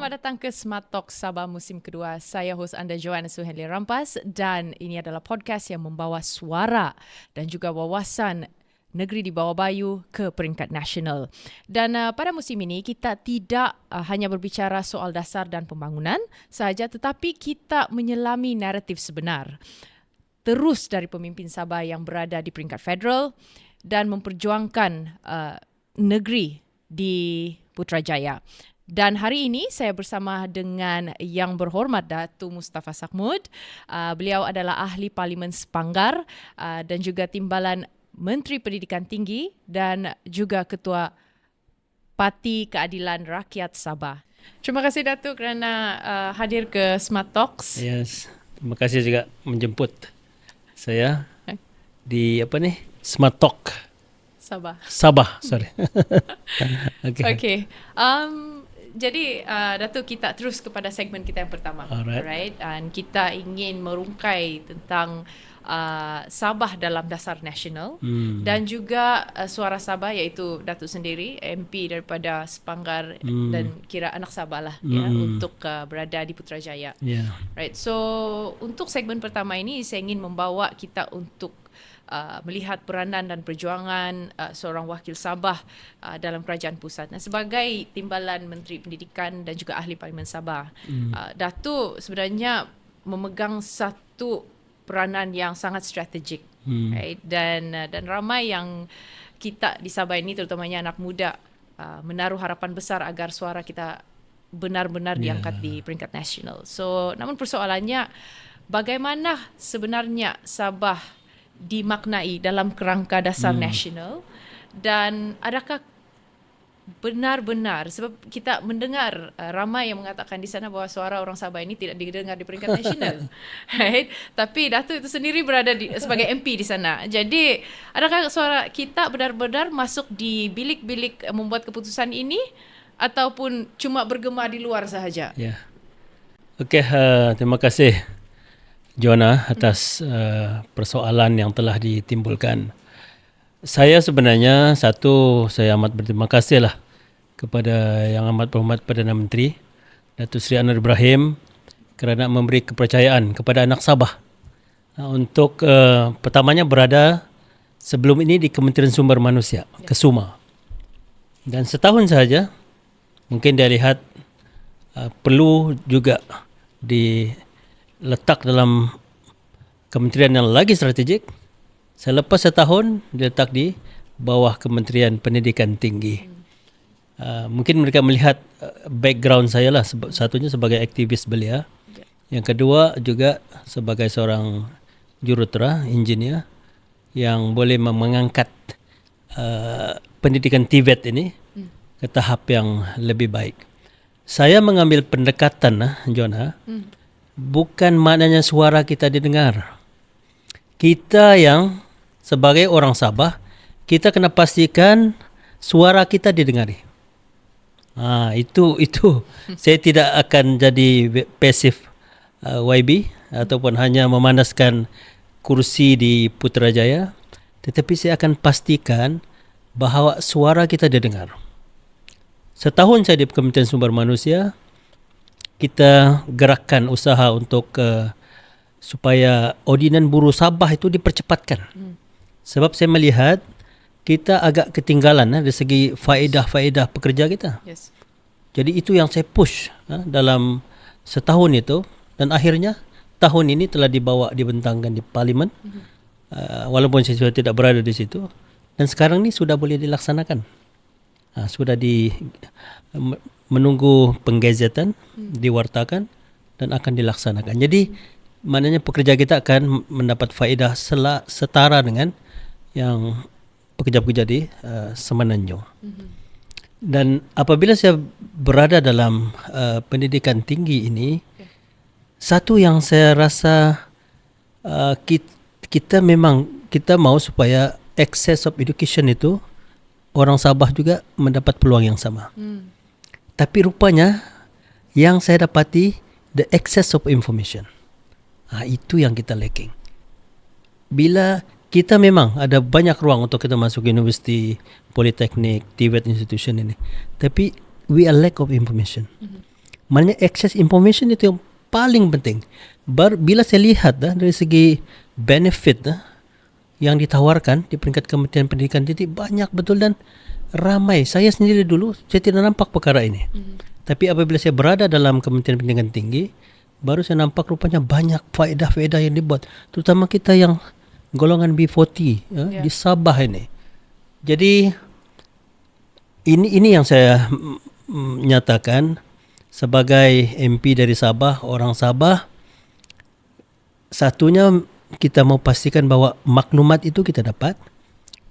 Selamat datang ke Smart Talk Sabah musim kedua. Saya hos anda Joanna Suheli Rampas dan ini adalah podcast yang membawa suara dan juga wawasan negeri di bawah bayu ke peringkat nasional. Dan pada musim ini kita tidak hanya berbicara soal dasar dan pembangunan sahaja, tetapi kita menyelami naratif sebenar terus dari pemimpin Sabah yang berada di peringkat federal dan memperjuangkan negeri di Putrajaya. Dan hari ini saya bersama dengan Yang Berhormat Datuk Mustafa Sakhmud. Beliau adalah ahli Parlimen Sepanggar dan juga Timbalan Menteri Pendidikan Tinggi dan juga Ketua Parti Keadilan Rakyat Sabah. Terima kasih Datuk kerana hadir ke Smart Talks. Yes, terima kasih juga menjemput saya di Smart Talk Sabah, sorry. Okay. Jadi Datuk, kita terus kepada segmen kita yang pertama. Alright. Dan kita ingin merungkai tentang Sabah dalam dasar nasional dan juga suara Sabah, iaitu Datuk sendiri MP daripada Sepanggar dan kira anak Sabah lah ya, untuk berada di Putrajaya. Right. So untuk segmen pertama ini saya ingin membawa kita untuk melihat peranan dan perjuangan seorang wakil Sabah dalam kerajaan pusat. Nah, sebagai Timbalan Menteri Pendidikan dan juga ahli Parlimen Sabah, Datuk sebenarnya memegang satu peranan yang sangat strategik, right? Dan ramai yang kita di Sabah ini, terutamanya anak muda, menaruh harapan besar agar suara kita benar-benar diangkat di peringkat nasional. So, namun persoalannya, bagaimana sebenarnya Sabah dimaknai dalam kerangka dasar nasional, dan adakah benar-benar, sebab kita mendengar ramai yang mengatakan di sana bahawa suara orang Sabah ini tidak didengar di peringkat nasional, right? Tapi Datuk itu sendiri berada sebagai MP di sana. Jadi adakah suara kita benar-benar masuk di bilik-bilik membuat keputusan ini ataupun cuma bergema di luar sahaja? Okey, terima kasih Joanna atas persoalan yang telah ditimbulkan. Saya sebenarnya saya amat berterima kasih lah kepada Yang Amat Berhormat Perdana Menteri Datuk Seri Anwar Ibrahim kerana memberi kepercayaan kepada anak Sabah untuk pertamanya berada sebelum ini di Kementerian Sumber Manusia, KESUMA. Dan setahun sahaja mungkin dia lihat perlu juga diletak dalam kementerian yang lagi strategik. Selepas setahun diletak di bawah Kementerian Pendidikan Tinggi. Mungkin mereka melihat background saya lah, satunya sebagai aktivis belia, yang kedua juga sebagai seorang jurutera, engineer yang boleh mengangkat pendidikan TVET ini ke tahap yang lebih baik. Saya mengambil pendekatan, Joanna, bukan maknanya suara kita didengar. Kita yang sebagai orang Sabah, kita kena pastikan suara kita didengari. Itu saya tidak akan jadi pasif YB ataupun hanya memanaskan kursi di Putrajaya, tetapi saya akan pastikan bahawa suara kita didengar. Setahun saya di Kementerian Sumber Manusia, kita gerakkan usaha untuk supaya ordinan buruh Sabah itu dipercepatkan. Sebab saya melihat kita agak ketinggalan dari segi faedah-faedah pekerja kita. Jadi itu yang saya push dalam setahun itu, dan akhirnya tahun ini telah dibentangkan di Parlimen, walaupun saya sudah tidak berada di situ, dan sekarang ni sudah boleh dilaksanakan. Sudah menunggu penggazetan, diwartakan dan akan dilaksanakan. Jadi maknanya pekerja kita akan mendapat faedah setara dengan yang pekerja-pekerja di Semenanjung. Dan apabila saya berada dalam pendidikan tinggi ini, satu yang saya rasa kita mau supaya access of education itu orang Sabah juga mendapat peluang yang sama. Tapi rupanya yang saya dapati, the access of information. Itu yang kita lacking. Bila kita memang ada banyak ruang untuk kita masuk universiti, politeknik, TVET institution ini, tapi we are lack of information. Maknanya access information itu yang paling penting. Bila saya lihat dari segi benefit yang ditawarkan di peringkat Kementerian Pendidikan Tinggi banyak betul dan ramai. Saya sendiri dulu saya tidak nampak perkara ini. Tapi apabila saya berada dalam Kementerian Pendidikan Tinggi, baru saya nampak rupanya banyak faedah-faedah yang dibuat. Terutama kita yang golongan B40 di Sabah ini. Jadi ini yang saya nyatakan sebagai MP dari Sabah, orang Sabah. Satunya kita mau pastikan bahawa maklumat itu kita dapat,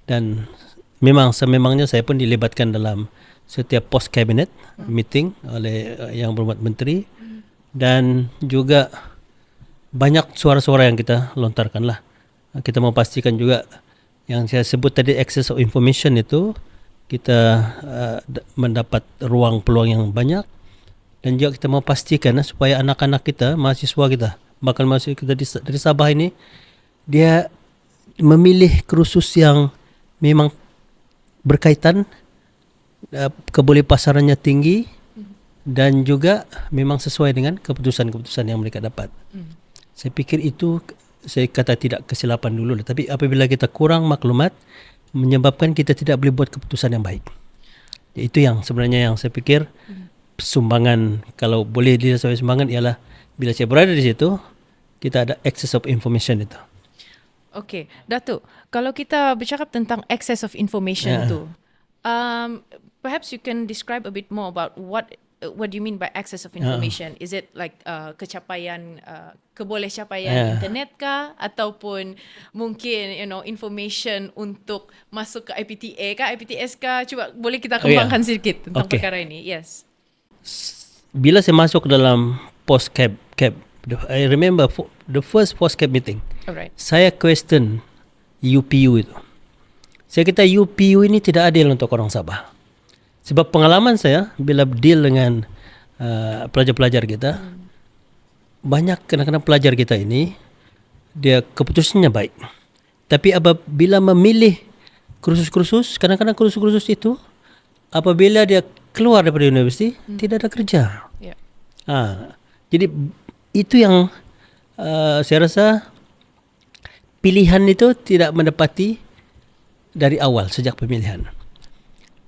dan memang sememangnya saya pun dilibatkan dalam setiap post cabinet meeting oleh yang berhormat menteri, dan juga banyak suara-suara yang kita lontarkan lah. Kita mau pastikan juga yang saya sebut tadi access of information itu kita mendapat ruang peluang yang banyak, dan juga kita mau pastikan supaya anak-anak kita, mahasiswa kita, bakal mahasiswa kita dari Sabah ini, dia memilih kursus yang memang berkaitan, kebolehpasarannya tinggi, dan juga memang sesuai dengan keputusan-keputusan yang mereka dapat. Saya pikir itu, saya kata tidak kesilapan dulu, tapi apabila kita kurang maklumat, menyebabkan kita tidak boleh buat keputusan yang baik. Itu yang sebenarnya yang saya pikir sumbangan, kalau boleh dilihat sebagai sumbangan, ialah bila saya berada di situ, kita ada access of information itu. Okay, Datuk, kalau kita bercakap tentang access of information tu, perhaps you can describe a bit more about what do you mean by access of information? Is it like kebolehcapaian internet kah, ataupun mungkin information untuk masuk ke IPTA kah, IPTS kah? Cuba boleh kita kembangkan sedikit tentang perkara ini. Yes. Bila saya masuk dalam post cap, I remember the first post cap meeting. Alright. Saya question UPU itu. Saya kata UPU ini tidak adil untuk orang Sabah. Sebab pengalaman saya bila deal dengan pelajar-pelajar kita, banyak kadang-kadang pelajar kita ini dia keputusannya baik. Tapi apabila memilih kursus-kursus, kadang-kadang kursus-kursus itu apabila dia keluar daripada universiti tidak ada kerja. Yeah. Jadi itu yang saya rasa pilihan itu tidak mendapati dari awal sejak pemilihan.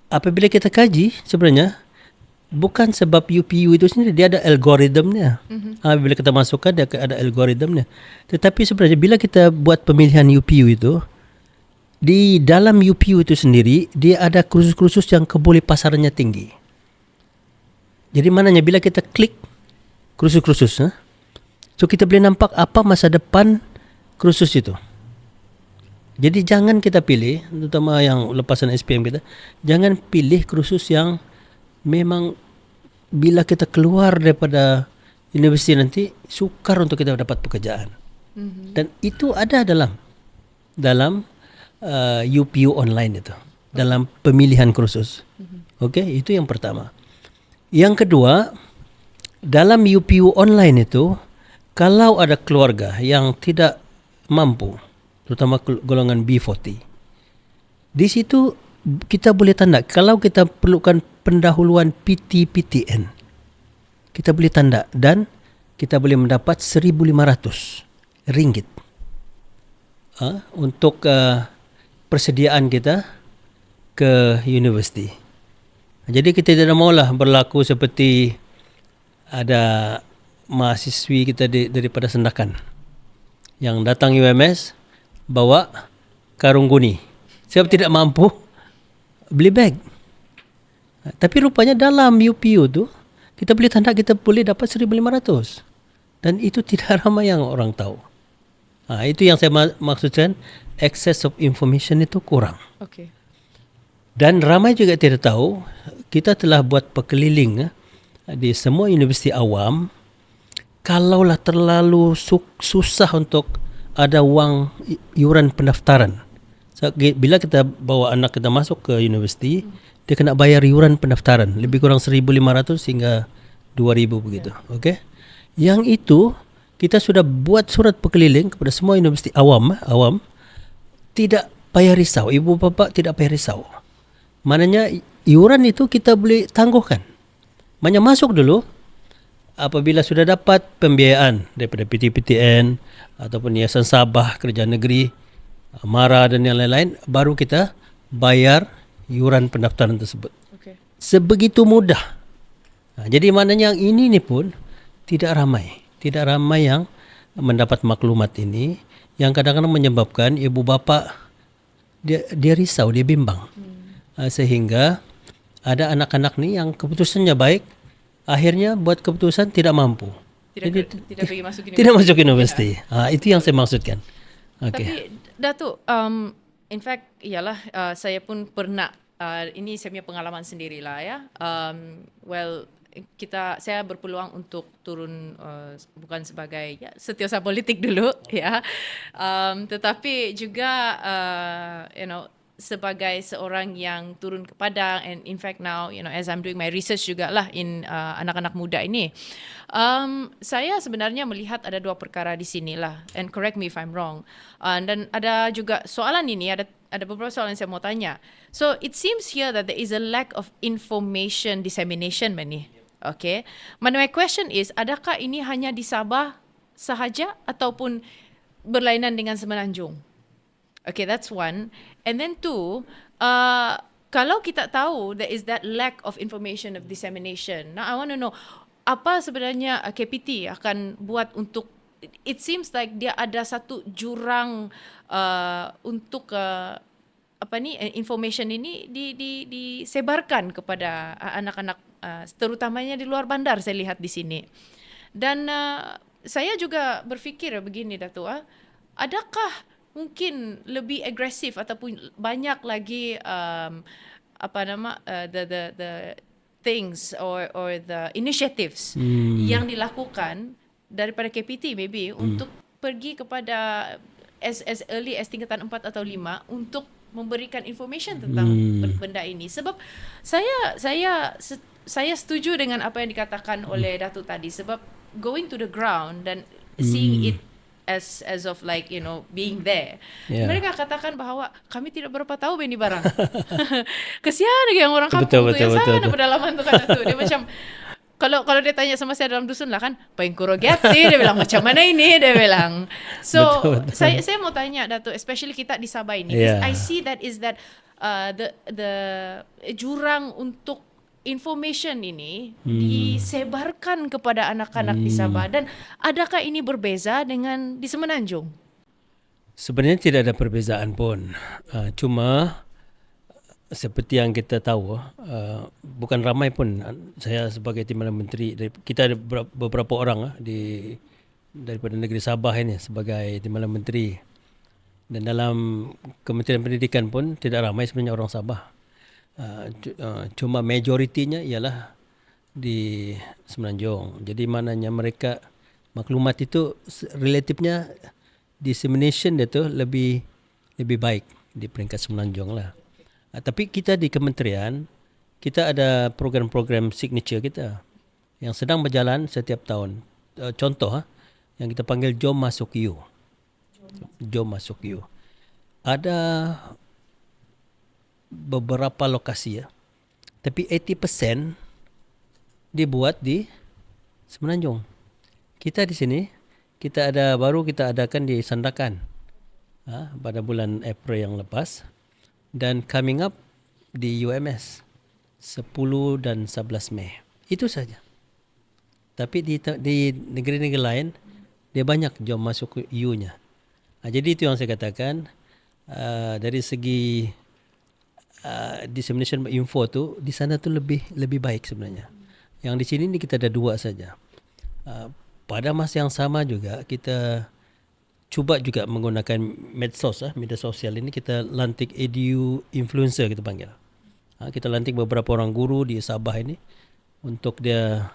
Apabila kita kaji, sebenarnya bukan sebab UPU itu sendiri, dia ada algoritmnya. Bila kita masukkan, dia ada algoritmnya. Tetapi sebenarnya bila kita buat pemilihan UPU itu, di dalam UPU itu sendiri, dia ada kursus-kursus yang kebolehpasarannya tinggi. Jadi maknanya bila kita klik kursus-kursus, so kita boleh nampak apa masa depan kursus itu. Jadi jangan kita pilih, terutama yang lepasan SPM kita, jangan pilih kursus yang memang bila kita keluar daripada universiti nanti sukar untuk kita dapat pekerjaan. Dan itu ada dalam UPU online itu, dalam pemilihan kursus. Okey, itu yang pertama. Yang kedua, dalam UPU online itu, kalau ada keluarga yang tidak mampu, terutama golongan B40, di situ kita boleh tanda. Kalau kita perlukan pendahuluan PT-PTN, kita boleh tanda dan kita boleh mendapat RM1,500 untuk persediaan kita ke universiti. Jadi kita tidak maulah berlaku seperti ada mahasiswi kita daripada Sendakan yang datang UMS bawa karung guni sebab tidak mampu beli beg. Tapi rupanya dalam UPU tu kita boleh tanda kita boleh dapat RM1,500 dan itu tidak ramai yang orang tahu. Itu yang saya maksudkan, access of information itu kurang. Okay. Dan ramai juga tidak tahu, kita telah buat perkeliling di semua universiti awam. Kalaulah terlalu susah untuk ada wang iuran pendaftaran. So, bila kita bawa anak kita masuk ke universiti, dia kena bayar iuran pendaftaran lebih kurang RM1,500 hingga RM2,000 begitu. Okey. Yang itu kita sudah buat surat perkeliling kepada semua universiti awam, tidak payah risau, ibu bapa tidak payah risau. Maknanya iuran itu kita boleh tangguhkan. Maknanya masuk dulu, apabila sudah dapat pembiayaan daripada PTPTN ataupun Yayasan Sabah Kerajaan Negeri, MARA dan yang lain-lain, baru kita bayar yuran pendaftaran tersebut. Okay. Sebegitu mudah. Jadi maknanya yang ini ni pun tidak ramai yang mendapat maklumat ini, yang kadang-kadang menyebabkan ibu bapa dia risau, dia bimbang. Sehingga ada anak-anak ni yang keputusannya baik, akhirnya buat keputusan tidak mampu. Tidak pergi masuk universiti. Tidak masuk universiti. Itu yang saya maksudkan. Okay. Tapi Datuk, in fact ialah saya pun pernah, ini saya punya pengalaman sendirilah ya. Saya berpeluang untuk turun bukan sebagai setiausaha politik dulu ya, tetapi juga sebagai seorang yang turun ke padang, and in fact now as I'm doing my research jugalah in anak-anak muda ini, saya sebenarnya melihat ada dua perkara di sinilah, and correct me if I'm wrong, dan ada juga soalan ini, ada beberapa soalan yang saya mau tanya. So it seems here that there is a lack of information dissemination Manny. Okay, my question is, adakah ini hanya di Sabah sahaja ataupun berlainan dengan Semenanjung? Okay, that's one. And then two, kalau kita tahu there is that lack of information of dissemination, now I want to know apa sebenarnya KPT akan buat untuk, it seems like dia ada satu jurang untuk information ini disebarkan kepada anak-anak, terutamanya di luar bandar saya lihat di sini. Dan saya juga berfikir begini Datuk, adakah mungkin lebih agresif ataupun banyak lagi the things or the initiatives yang dilakukan daripada KPT maybe untuk pergi kepada as early as tingkatan 4 atau 5 untuk memberikan information tentang benda ini. Sebab saya setuju dengan apa yang dikatakan oleh Datuk tadi, sebab going to the ground dan seeing it as of like being there. Yeah. Mereka katakan bahawa kami tidak berapa tahu ini barang. Kesian lagi yang orang kampung tu yang sana pedalaman tu kan Datuk. Dia macam kalau dia tanya sama saya dalam dusun lah kan, Paingkurogeti, dia bilang macam mana ini, dia bilang. So betul. Saya mau tanya Datuk, especially kita di Sabah ini. I see that the jurang untuk information ini disebarkan kepada anak-anak di Sabah, dan adakah ini berbeza dengan di Semenanjung? Sebenarnya tidak ada perbezaan pun. Cuma seperti yang kita tahu, bukan ramai pun. Saya sebagai Timbalan Menteri, kita ada beberapa orang daripada negeri Sabah ini sebagai Timbalan Menteri. Dan dalam Kementerian Pendidikan pun tidak ramai sebenarnya orang Sabah. Cuma majoritinya ialah di Semenanjung. Jadi maknanya mereka maklumat itu relatifnya dissemination dia tu lebih baik di peringkat Semenanjung lah. Tapi kita di kementerian, kita ada program-program signature kita yang sedang berjalan setiap tahun. Contoh yang kita panggil Jom Masuk You. Jom Masuk You. Ada beberapa lokasi tapi 80% dibuat di Semenanjung. Kita di sini kita adakan di Sandakan pada bulan April yang lepas, dan coming up di UMS 10 dan 11 Mei. Itu saja. Tapi di negeri-negeri lain dia banyak Jom Masuk You-nya. Jadi itu yang saya katakan, dari segi dissemination info tu di sana tu lebih baik sebenarnya. Yang di sini ni kita ada 2 saja. Pada masa yang sama juga kita cuba juga menggunakan medsos, media sosial ini. Kita lantik edu influencer kita panggil. Kita lantik beberapa orang guru di Sabah ini untuk dia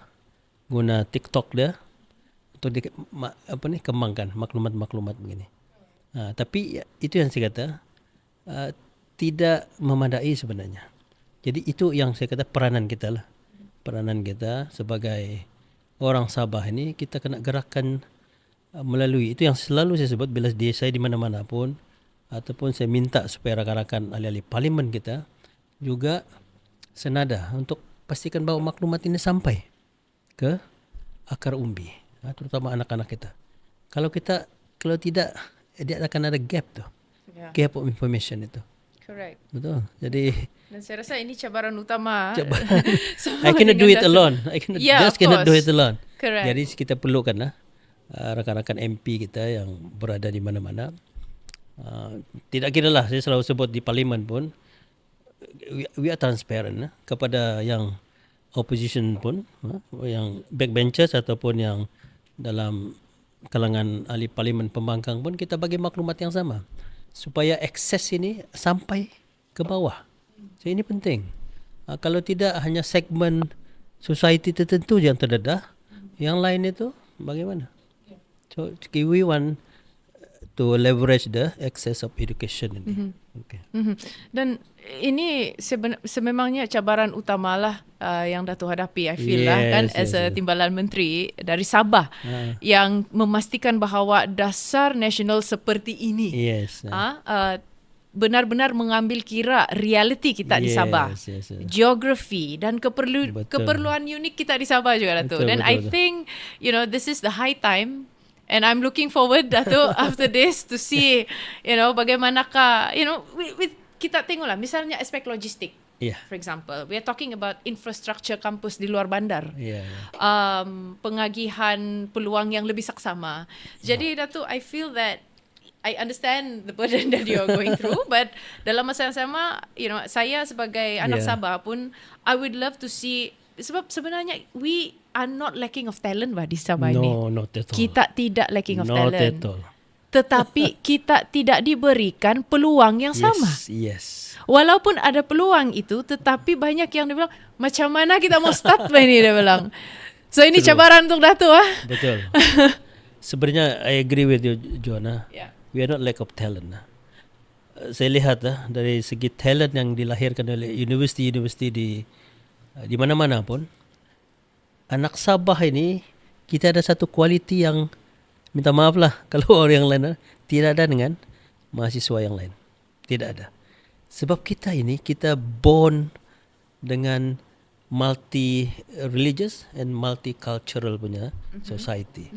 guna TikTok dia untuk dia kembangkan maklumat-maklumat begini. Tapi itu yang saya kata tidak memadai sebenarnya. Jadi itu yang saya kata peranan kita lah. Peranan kita sebagai orang Sabah ini, kita kena gerakkan melalui itu yang selalu saya sebut bila saya di mana-mana pun, ataupun saya minta supaya rakan-rakan ahli-ahli parlimen kita juga senada untuk pastikan bahawa maklumat ini sampai ke akar umbi, terutama anak-anak kita. Kalau tidak, dia akan ada gap tuh, gap of information itu. Correct. Betul. Jadi dan saya rasa ini cabaran utama. I cannot do it alone. I cannot do it alone. Correct. Jadi kita perlukan rakan-rakan MP kita yang berada di mana-mana. Tidak kira lah, saya selalu sebut di parlimen pun, we are transparent kepada yang opposition pun, yang backbenchers ataupun yang dalam kalangan ahli parlimen pembangkang pun, kita bagi maklumat yang sama supaya akses ini sampai ke bawah. So ini penting. Kalau tidak, hanya segmen society tertentu yang terdedah, yang lain itu bagaimana? So we want to leverage the access of education ini. Okay. Dan ini sememangnya cabaran utamalah yang Datuk hadapi, I feel lah kan, as a timbalan menteri dari Sabah yang memastikan bahawa dasar nasional seperti ini benar-benar mengambil kira realiti kita di Sabah, geografi dan keperluan unik kita di Sabah juga, Datuk. Dan I think this is the high time. And I'm looking forward, Datuk, after this to see, bagaimanakah, kita tengoklah, misalnya aspek logistik. For example, we are talking about infrastructure kampus di luar bandar. Pengagihan peluang yang lebih saksama. Jadi, Datuk, I feel that I understand the burden that you are going through, but dalam masa yang sama, saya sebagai anak Sabah pun, I would love to see, sebab sebenarnya we are not lacking of talent di Sabah ini. No, not at all. Kita tidak lacking of talent. Not at all. Tetapi kita tidak diberikan peluang yang sama. Yes. Walaupun ada peluang itu, tetapi banyak yang dia bilang, macam mana kita mau start ini, dia bilang. So ini cabaran untuk Datuk. Betul. Sebenarnya I agree with you, Joanna. We are not lack of talent. Saya lihat dari segi talent yang dilahirkan oleh universiti-universiti di mana-mana pun, anak Sabah ini, kita ada satu kualiti yang, minta maaf lah kalau orang yang lain tidak ada dengan mahasiswa yang lain. Tidak ada. Sebab kita born dengan multi-religious and multicultural punya society.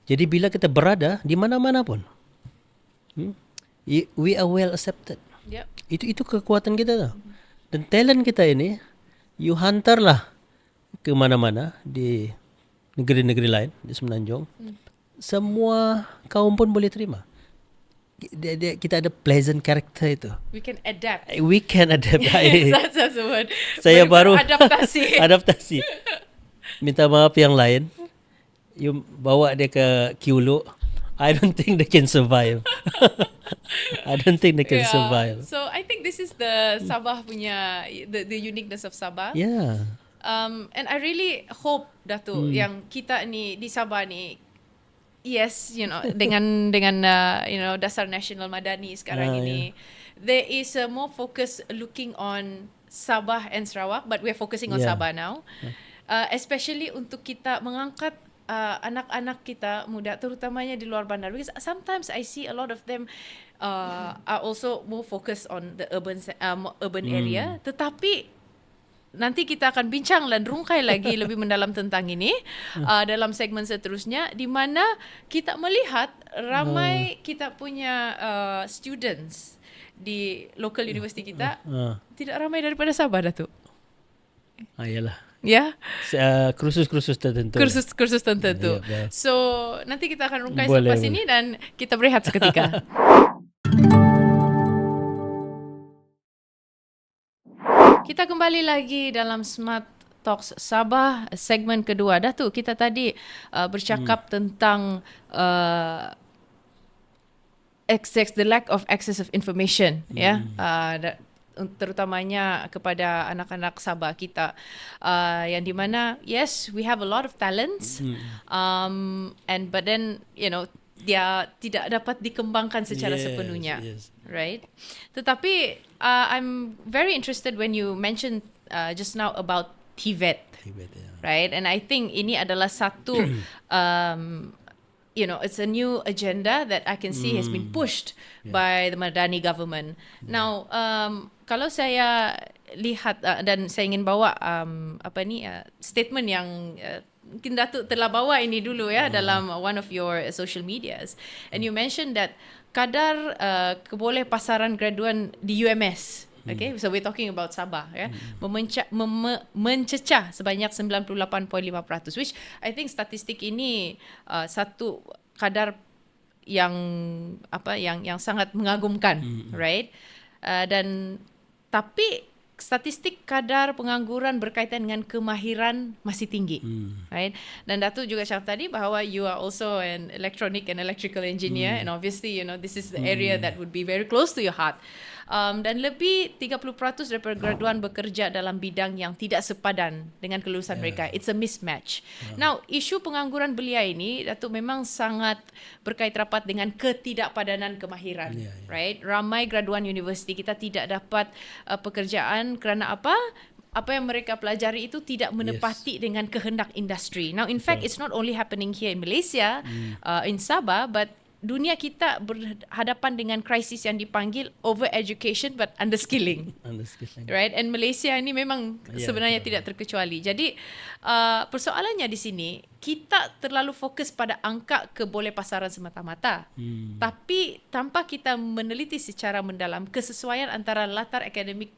Jadi bila kita berada di mana-mana pun, we are well accepted. Itu kekuatan kita. Dan talent kita ini, you hantarlah ke mana-mana di negeri-negeri lain di Semenanjung, semua kaum pun boleh terima. Kita ada pleasant character itu. We can adapt. That's the word. Saya baru adaptasi. Minta maaf yang lain, you bawa dia ke Kiulu, I don't think they can survive. Survive. So I think this is the Sabah punya, the uniqueness of Sabah. And I really hope, Datuk, yang kita ni di Sabah ni, dengan dasar nasional madani sekarang ini, there is a more focus looking on Sabah and Sarawak, but we're focusing on Sabah now. Especially untuk kita mengangkat anak-anak kita muda, terutamanya di luar bandar, because sometimes I see a lot of them are also more focused on the urban area, tetapi nanti kita akan bincang dan rungkai lagi lebih mendalam tentang ini dalam segmen seterusnya, di mana kita melihat ramai kita punya students di local university kita tidak ramai daripada Sabah, Datuk. Iyalah. Kursus-kursus tertentu. Kursus tertentu. So nanti kita akan rungkai selepas ini dan kita berehat seketika. Kita kembali lagi dalam Smart Talks Sabah, segmen kedua. Datuk, kita tadi bercakap tentang the lack of access of information, terutamanya kepada anak-anak Sabah kita, yang di mana yes, we have a lot of talents, but then dia tidak dapat dikembangkan secara sepenuhnya. Right? Tetapi I'm very interested when you mentioned just now about TVET, right? And I think ini adalah satu it's a new agenda that I can see has been pushed by the Madani government. Now, kalau saya lihat dan saya ingin bawa statement yang mungkin Datuk telah bawa ini dulu ya dalam one of your social medias, and you mentioned that kadar kebolehpasaran graduan di UMS, okay, so we're talking about Sabah ya, mencecah sebanyak 98.5%, which I think statistik ini satu kadar yang sangat mengagumkan, right? Dan tapi statistik kadar pengangguran berkaitan dengan kemahiran masih tinggi, right? Dan Datuk juga cakap tadi bahawa you are also an electronic and electrical engineer, and obviously this is the area that would be very close to your heart. Dan lebih 30% daripada graduan bekerja dalam bidang yang tidak sepadan dengan kelulusan mereka. It's a mismatch. Now, isu pengangguran belia ini, Datuk, memang sangat berkait rapat dengan ketidakpadanan kemahiran, right? Ramai graduan universiti kita tidak dapat pekerjaan kerana apa? Apa yang mereka pelajari itu tidak menepati dengan kehendak industri. Now, in fact, it's not only happening here in Malaysia, in Sabah, but dunia kita berhadapan dengan krisis yang dipanggil over education but underskilling. Right? And Malaysia ini memang sebenarnya tidak terkecuali. Jadi persoalannya di sini, kita terlalu fokus pada angka kebolehpasaran semata-mata. Tapi tanpa kita meneliti secara mendalam kesesuaian antara latar akademik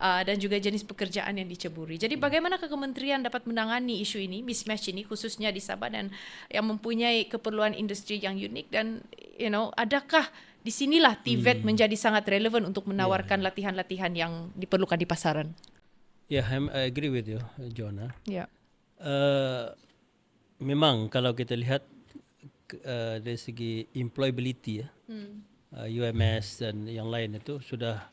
dan juga jenis pekerjaan yang diceburi. Jadi bagaimanakah kementerian dapat menangani isu ini, mismatch ini khususnya di Sabah dan yang mempunyai keperluan industri yang unik, dan adakah di sinilah TVET menjadi sangat relevan untuk menawarkan latihan-latihan yang diperlukan di pasaran? Yeah, I agree with you, Jonah. Yeah. Memang kalau kita lihat dari segi employability UMS dan yang lain itu sudah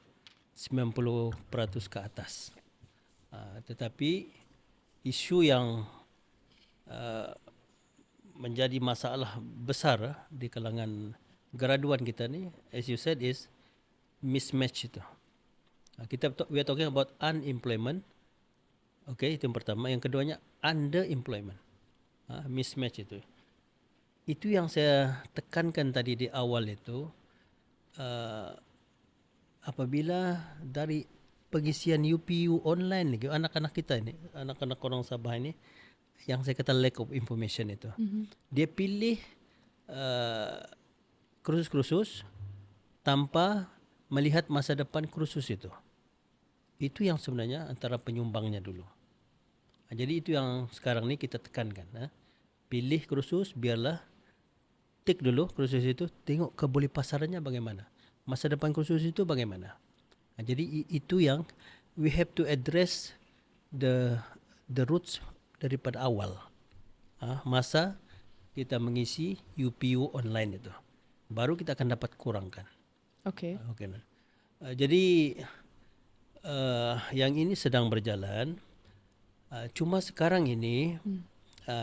90% ke atas. Tetapi isu yang menjadi masalah besar di kalangan graduan kita ni, as you said, is mismatch itu. We are talking about unemployment. Okay, itu yang pertama. Yang keduanya underemployment. Mismatch itu. Itu yang saya tekankan tadi di awal itu. Apabila dari pengisian UPU online, anak-anak kita ini, anak-anak orang Sabah ini, yang saya kata lack of information itu. Dia pilih kursus-kursus tanpa melihat masa depan kursus itu. Itu yang sebenarnya antara penyumbangnya dulu. Jadi itu yang sekarang ni kita tekankan. Pilih kursus, biarlah tik dulu kursus itu, tengok kebolehpasarannya bagaimana. Masa depan kursus itu bagaimana. Jadi itu yang we have to address the roots daripada awal. Masa kita mengisi UPU online itu. Baru kita akan dapat kurangkan. Okay. Jadi yang ini sedang berjalan. Cuma sekarang ini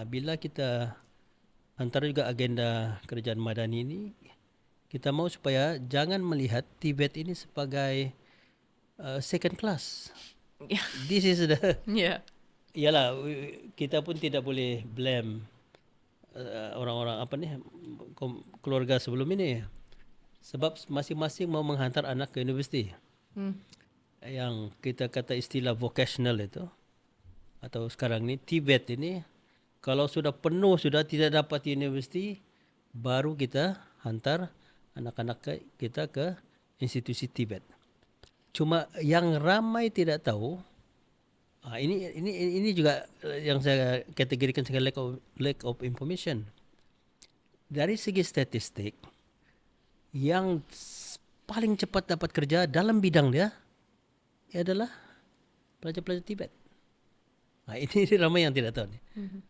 bila kita antara juga agenda kerajaan madani ini, kita mau supaya jangan melihat TVET ini sebagai second class. This is the Yalah, kita pun tidak boleh blame orang-orang keluarga sebelum ini, sebab masing-masing mau menghantar anak ke universiti. Yang kita kata istilah vocational itu, atau sekarang ni TVET ini, kalau sudah penuh, sudah tidak dapat di universiti, baru kita hantar anak-anak kita ke institusi TVET. Cuma yang ramai tidak tahu, ini juga yang saya kategorikan sebagai lack of information. Dari segi statistik, yang paling cepat dapat kerja dalam bidang dia adalah pelajar-pelajar TVET. Ini ramai yang tidak tahu ni.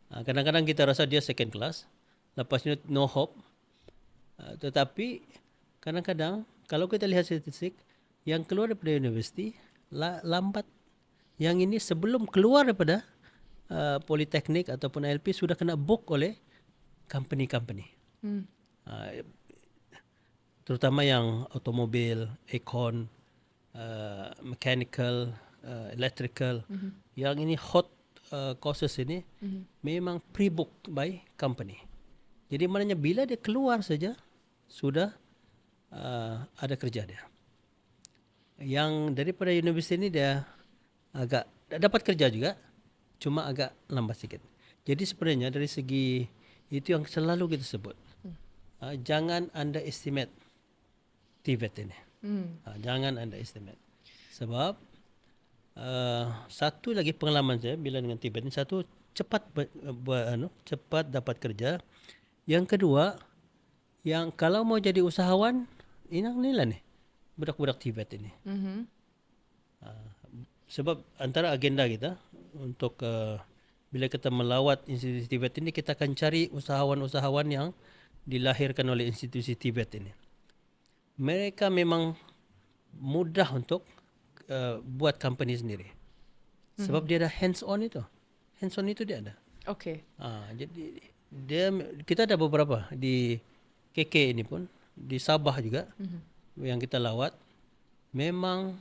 Kadang-kadang kita rasa dia second class, lepas itu no hope. Tetapi kadang-kadang kalau kita lihat statistik, yang keluar daripada universiti lambat. Yang ini sebelum keluar daripada politeknik ataupun LP sudah kena book oleh company-company. Terutama yang automobil, econ, mechanical, electrical. Yang ini hot courses ini memang pre-booked by company. Jadi maknanya bila dia keluar saja sudah ada kerja dia. Yang daripada universiti ini dia agak dapat kerja juga, cuma agak lambat sikit. Jadi sebenarnya dari segi itu yang selalu kita sebut. Jangan underestimate TVET ini. Jangan underestimate. Sebab satu lagi pengalaman saya bila dengan TVET ini, satu cepat cepat dapat kerja. Yang kedua, yang kalau mau jadi usahawan, inilah nih budak-budak TVET ini. Sebab antara agenda kita untuk bila kita melawat institusi TVET ini, kita akan cari usahawan-usahawan yang dilahirkan oleh institusi TVET ini. Mereka memang mudah untuk buat company sendiri. Sebab dia ada hands-on itu. Hands-on itu dia ada. Okay. Jadi kita ada beberapa di KK ini pun, di Sabah juga yang kita lawat. Memang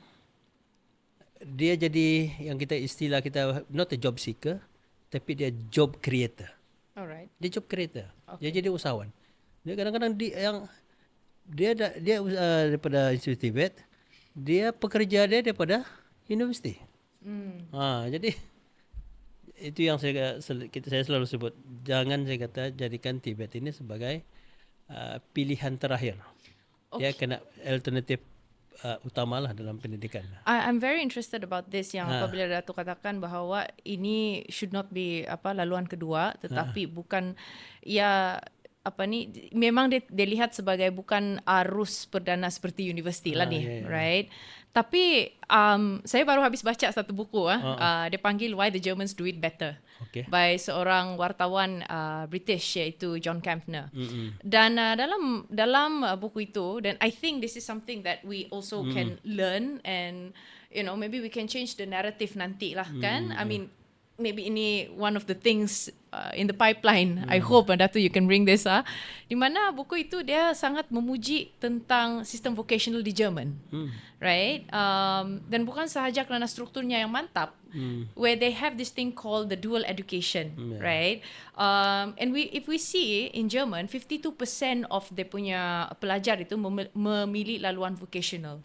dia jadi yang kita istilah kita not a job seeker, tapi dia job creator. Alright. Dia job creator. Okay. Dia jadi usahawan. Dia kadang-kadang dia daripada institusi TVET, dia pekerja dia daripada universiti. Jadi itu yang saya selalu sebut, jangan saya kata jadikan TVET ini sebagai pilihan terakhir. Dia kena alternatif utamalah dalam pendidikan. I'm very interested about this yang apabila Datuk katakan bahawa ini should not be laluan kedua, tetapi bukan memang dia lihat sebagai bukan arus perdana seperti universiti lah ni, right? Tapi saya baru habis baca satu buku dia panggil Why the Germans Do It Better, by seorang wartawan British iaitu John Campner. Dan dalam buku itu, dan I think this is something that we also can learn, and maybe we can change the narrative nanti lah kan. I mean, maybe ini one of the things in the pipeline. I hope Dato' you can bring this di mana buku itu dia sangat memuji tentang sistem vocational di Jerman, right? Dan bukan sahaja kerana strukturnya yang mantap, where they have this thing called the dual education, right? And if we see in German, 52% of they punya pelajar itu memilih laluan vocational.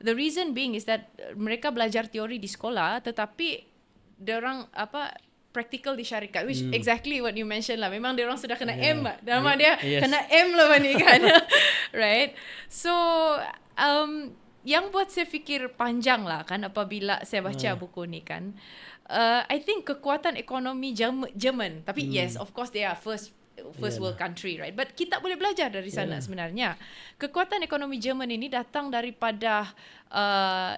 The reason being is that mereka belajar teori di sekolah, tetapi diorang practical di syarikat, which exactly what you mentioned lah. Memang diorang sudah kena M lah. Nama dia kena M lah ni kan. Right? So yang buat saya fikir panjang lah kan apabila saya baca buku ni kan. I think kekuatan ekonomi Jerman, tapi yes, of course they are first world country, right? But kita boleh belajar dari sana sebenarnya. Kekuatan ekonomi Jerman ini datang daripada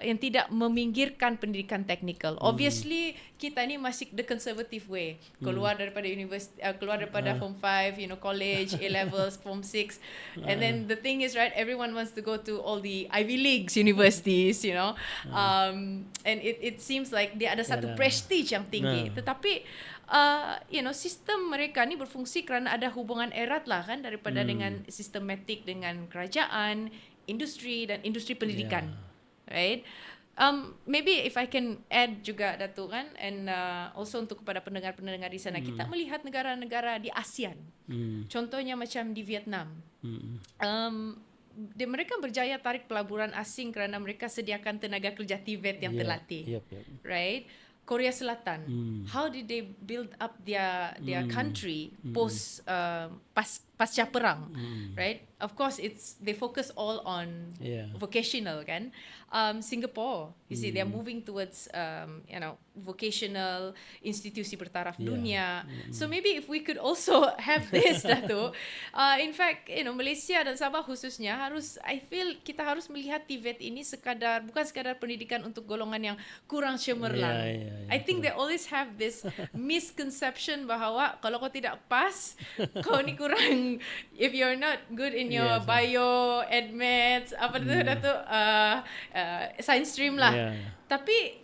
yang tidak meminggirkan pendidikan teknikal. Obviously kita ni masih the conservative way. Keluar daripada university, keluar daripada form 5, college, A levels, form 6, and then the thing is, right, everyone wants to go to all the Ivy Leagues universities, and it seems like dia ada satu prestige yang tinggi. Tetapi sistem mereka ni berfungsi kerana ada hubungan erat lah kan daripada dengan sistematik dengan kerajaan, industri dan industri pendidikan, right? Maybe if I can add juga Datuk kan, and also untuk kepada pendengar-pendengar di sana, kita melihat negara-negara di ASEAN, contohnya macam di Vietnam, mereka berjaya tarik pelaburan asing kerana mereka sediakan tenaga kerja TVET yang terlatih, right? Korea Selatan, how did they build up their country post pasca perang, right? Of course, they focus all on vocational kan. Singapore, you see, they're moving towards vocational institusi bertaraf dunia. So maybe if we could also have this, Dato'. In fact, Malaysia dan Sabah khususnya I feel kita harus melihat TVET ini bukan sekadar pendidikan untuk golongan yang kurang cemerlang. I think they always have this misconception bahawa kalau kau tidak pas, kau ni kurang. If you're not good in your bio, admits, Dato', science stream lah. Tapi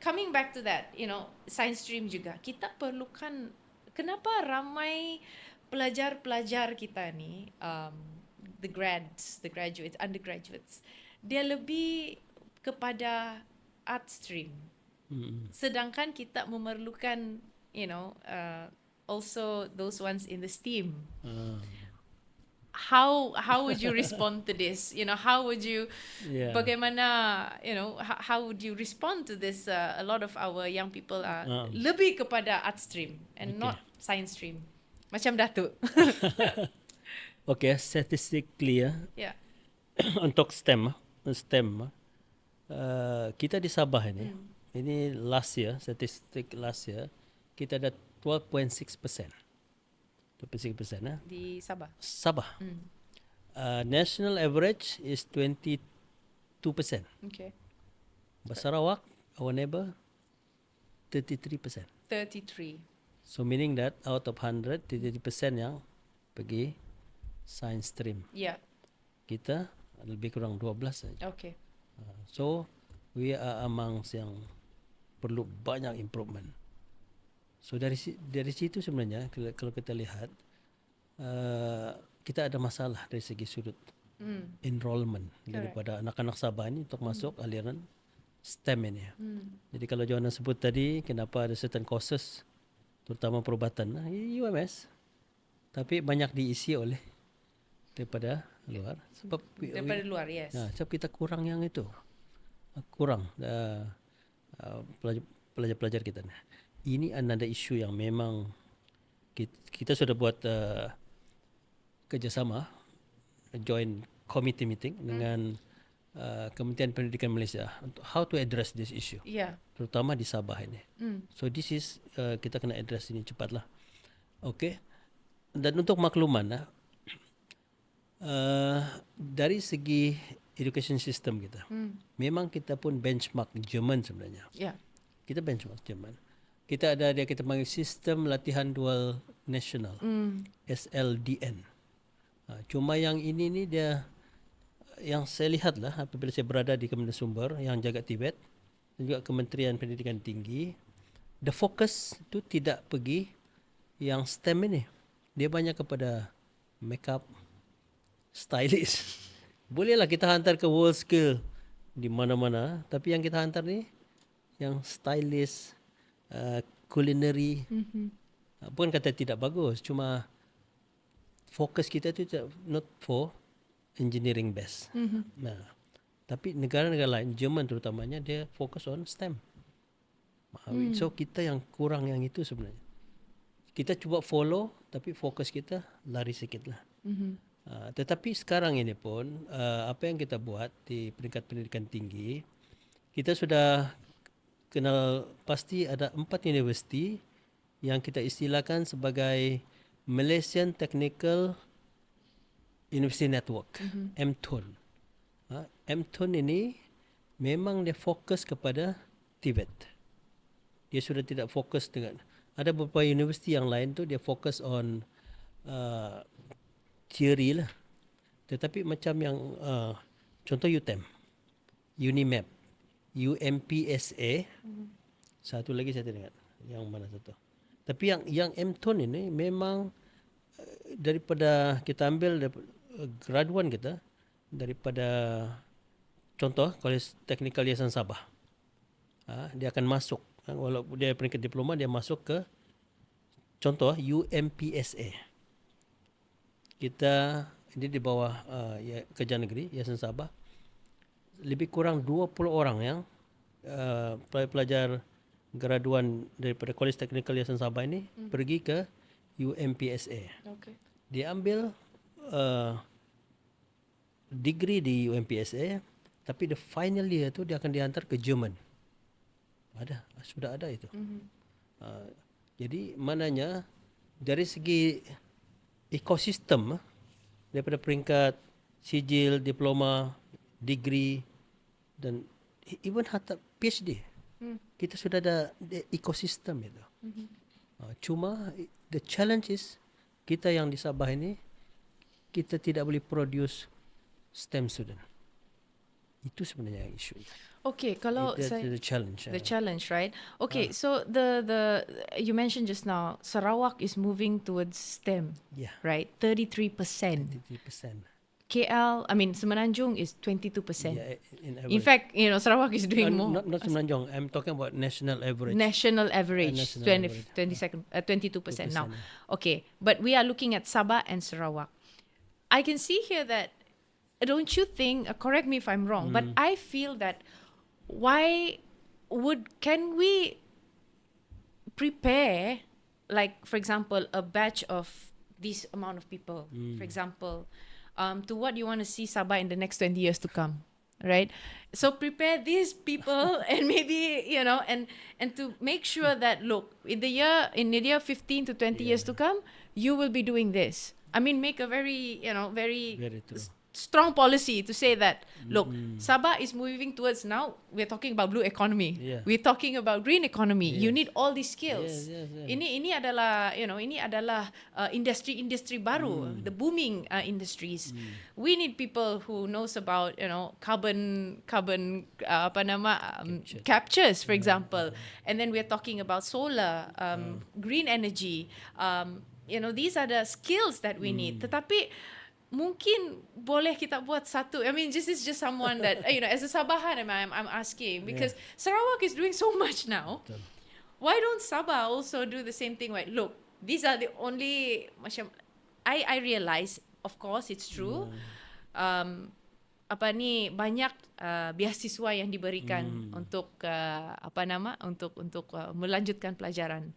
coming back to that, science stream juga, kita perlukan, kenapa ramai pelajar-pelajar kita ni, the graduates, undergraduates, dia lebih kepada art stream. Sedangkan kita memerlukan, also those ones in the STEAM. how would you respond to this? How would you, bagaimana, how would you respond to this? A lot of our young people are lebih kepada art stream and not science stream. Macam Datuk. Okay, statistically untuk STEM, kita di Sabah ini last year, statistik last year, kita ada 12.6%. 12.6% di Sabah. National average is 22%. Okay. Sarawak, our neighbor, 33%. 33. So meaning that out of 100, 33% yang pergi science stream. Yeah. Kita lebih kurang 12 saja. Okay. So we are amongst yang perlu banyak improvement. So dari situ sebenarnya kalau kita lihat kita ada masalah dari segi sudut enrollment daripada anak-anak Sabah ini untuk masuk aliran STEM ini. Jadi kalau Joanna sebut tadi kenapa ada certain courses terutama perubatan UMS tapi banyak diisi oleh daripada luar sebab daripada luar, yes. Sebab kita kurang yang itu. Kurang pelajar-pelajar kita. Ini another issue yang memang kita sudah buat kerjasama joint committee meeting dengan Kementerian Pendidikan Malaysia untuk how to address this issue. Terutama di Sabah ini. So this is kita kena address ini cepatlah. Okay. Dan untuk makluman dari segi education system kita, memang kita pun benchmark Jerman sebenarnya. Kita benchmark Jerman. Kita ada kita panggil sistem latihan dual nasional, SLDN. Cuma yang ini ni dia yang saya lihat lah apabila saya berada di Kementerian Sumber yang jaga Tibet dan juga Kementerian Pendidikan Tinggi, the focus tu tidak pergi yang STEM ini. Dia banyak kepada makeup, stylist. Bolehlah kita hantar ke world skill di mana-mana, tapi yang kita hantar ni yang stylist, culinary. Bukan kata tidak bagus, cuma fokus kita tu not for engineering base. Tapi negara-negara lain, Jerman terutamanya, dia fokus on STEM. So kita yang kurang yang itu sebenarnya. Kita cuba follow, tapi fokus kita lari sikit lah. Tetapi sekarang ini pun apa yang kita buat di peringkat pendidikan tinggi, kita sudah kenal pasti ada 4 universiti yang kita istilahkan sebagai Malaysian Technical University Network, MTUN. MTUN ini memang dia fokus kepada Tibet. Dia sudah tidak fokus dengan, ada beberapa universiti yang lain tu dia fokus on teori lah. Tetapi macam yang contoh UTM, UNIMAP, UMPSA, satu lagi saya tidak ingat yang mana satu. Tapi yang MTUN ini memang daripada kita ambil graduan kita daripada contoh Kolej Teknikal Yayasan Sabah. Dia akan masuk, walaupun dia peringkat diploma, dia masuk ke contoh UMPSA. Kita ini di bawah Kerjaan Negeri Yayasan Sabah, lebih kurang 20 orang yang pelajar graduan daripada Kolej Teknikal Yayasan Sabah ini pergi ke UMPSA. Dia ambil degree di UMPSA, tapi the final year tu dia akan dihantar ke Jerman. Sudah ada itu. Jadi maknanya dari segi ekosistem daripada peringkat sijil, diploma, degree dan even hatta PhD, kita sudah ada ekosistem itu. Cuma the challenge is kita yang di Sabah ini kita tidak boleh produce STEM student. Itu sebenarnya isu. Okay, kalau the challenge. The challenge, right? Okay, so the you mentioned just now Sarawak is moving towards STEM. Yeah. Right? 33%. 33%. KL, Semenanjung is 22%. Yeah, in fact, Sarawak is doing more. Not Semenanjung. I'm talking about national average. National average, 22% now. Okay, but we are looking at Sabah and Sarawak. I can see here that, don't you think, correct me if I'm wrong, but I feel that can we prepare, like, for example, a batch of this amount of people, for example, to what you want to see Sabah in the next 20 years to come, right? So prepare these people and maybe, and to make sure that, look, in the year 15 to 20 years to come, you will be doing this. I mean, make a very strong policy to say that, look, Sabah is moving towards, now we're talking about blue economy. Yeah. We're talking about green economy. Yes. You need all these skills. Yes. Ini adalah industri baru, the booming industries. We need people who knows about carbon captures, for example. And then we're talking about solar, green energy. These are the skills that we need. Tetapi mungkin boleh kita buat satu. I mean, this is just someone that as a Sabahan, I'm asking, because Sarawak is doing so much now. Betul. Why don't Sabah also do the same thing? Like, look, these are the only macam I realize, of course, it's true. Banyak beasiswa yang diberikan untuk untuk melanjutkan pelajaran.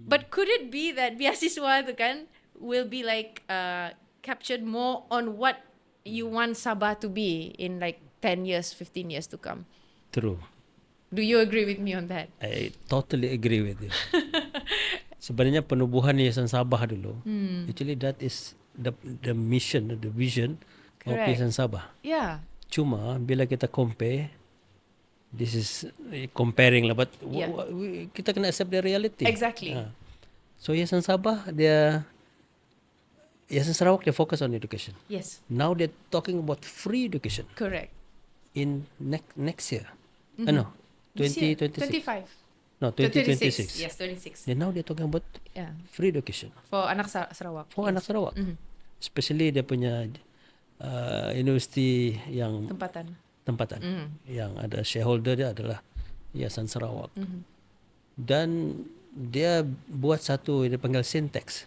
But could it be that beasiswa tu kan will be like captured more on what you want Sabah to be in like 10 years, 15 years to come? True. Do you agree with me on that? I totally agree with you. Sebenarnya penubuhan Yayasan Sabah dulu, actually that is the mission, the vision of Yayasan Sabah. Yeah. Cuma bila kita compare, this is comparing lah, but kita kena accept the reality. Exactly. So Yayasan Sabah, Yayasan Sarawak, they focus on education. Yes. Now they're talking about free education. Correct. In next year. No, 2026. 25. No, 2026. Yes, 26. Then now they're talking about free education. For anak Sarawak. For anak Sarawak. Especially dia punya universiti yang tempatan. Yang ada shareholder dia adalah Yayasan Sarawak. Dan dia buat satu, dia panggil Syntex.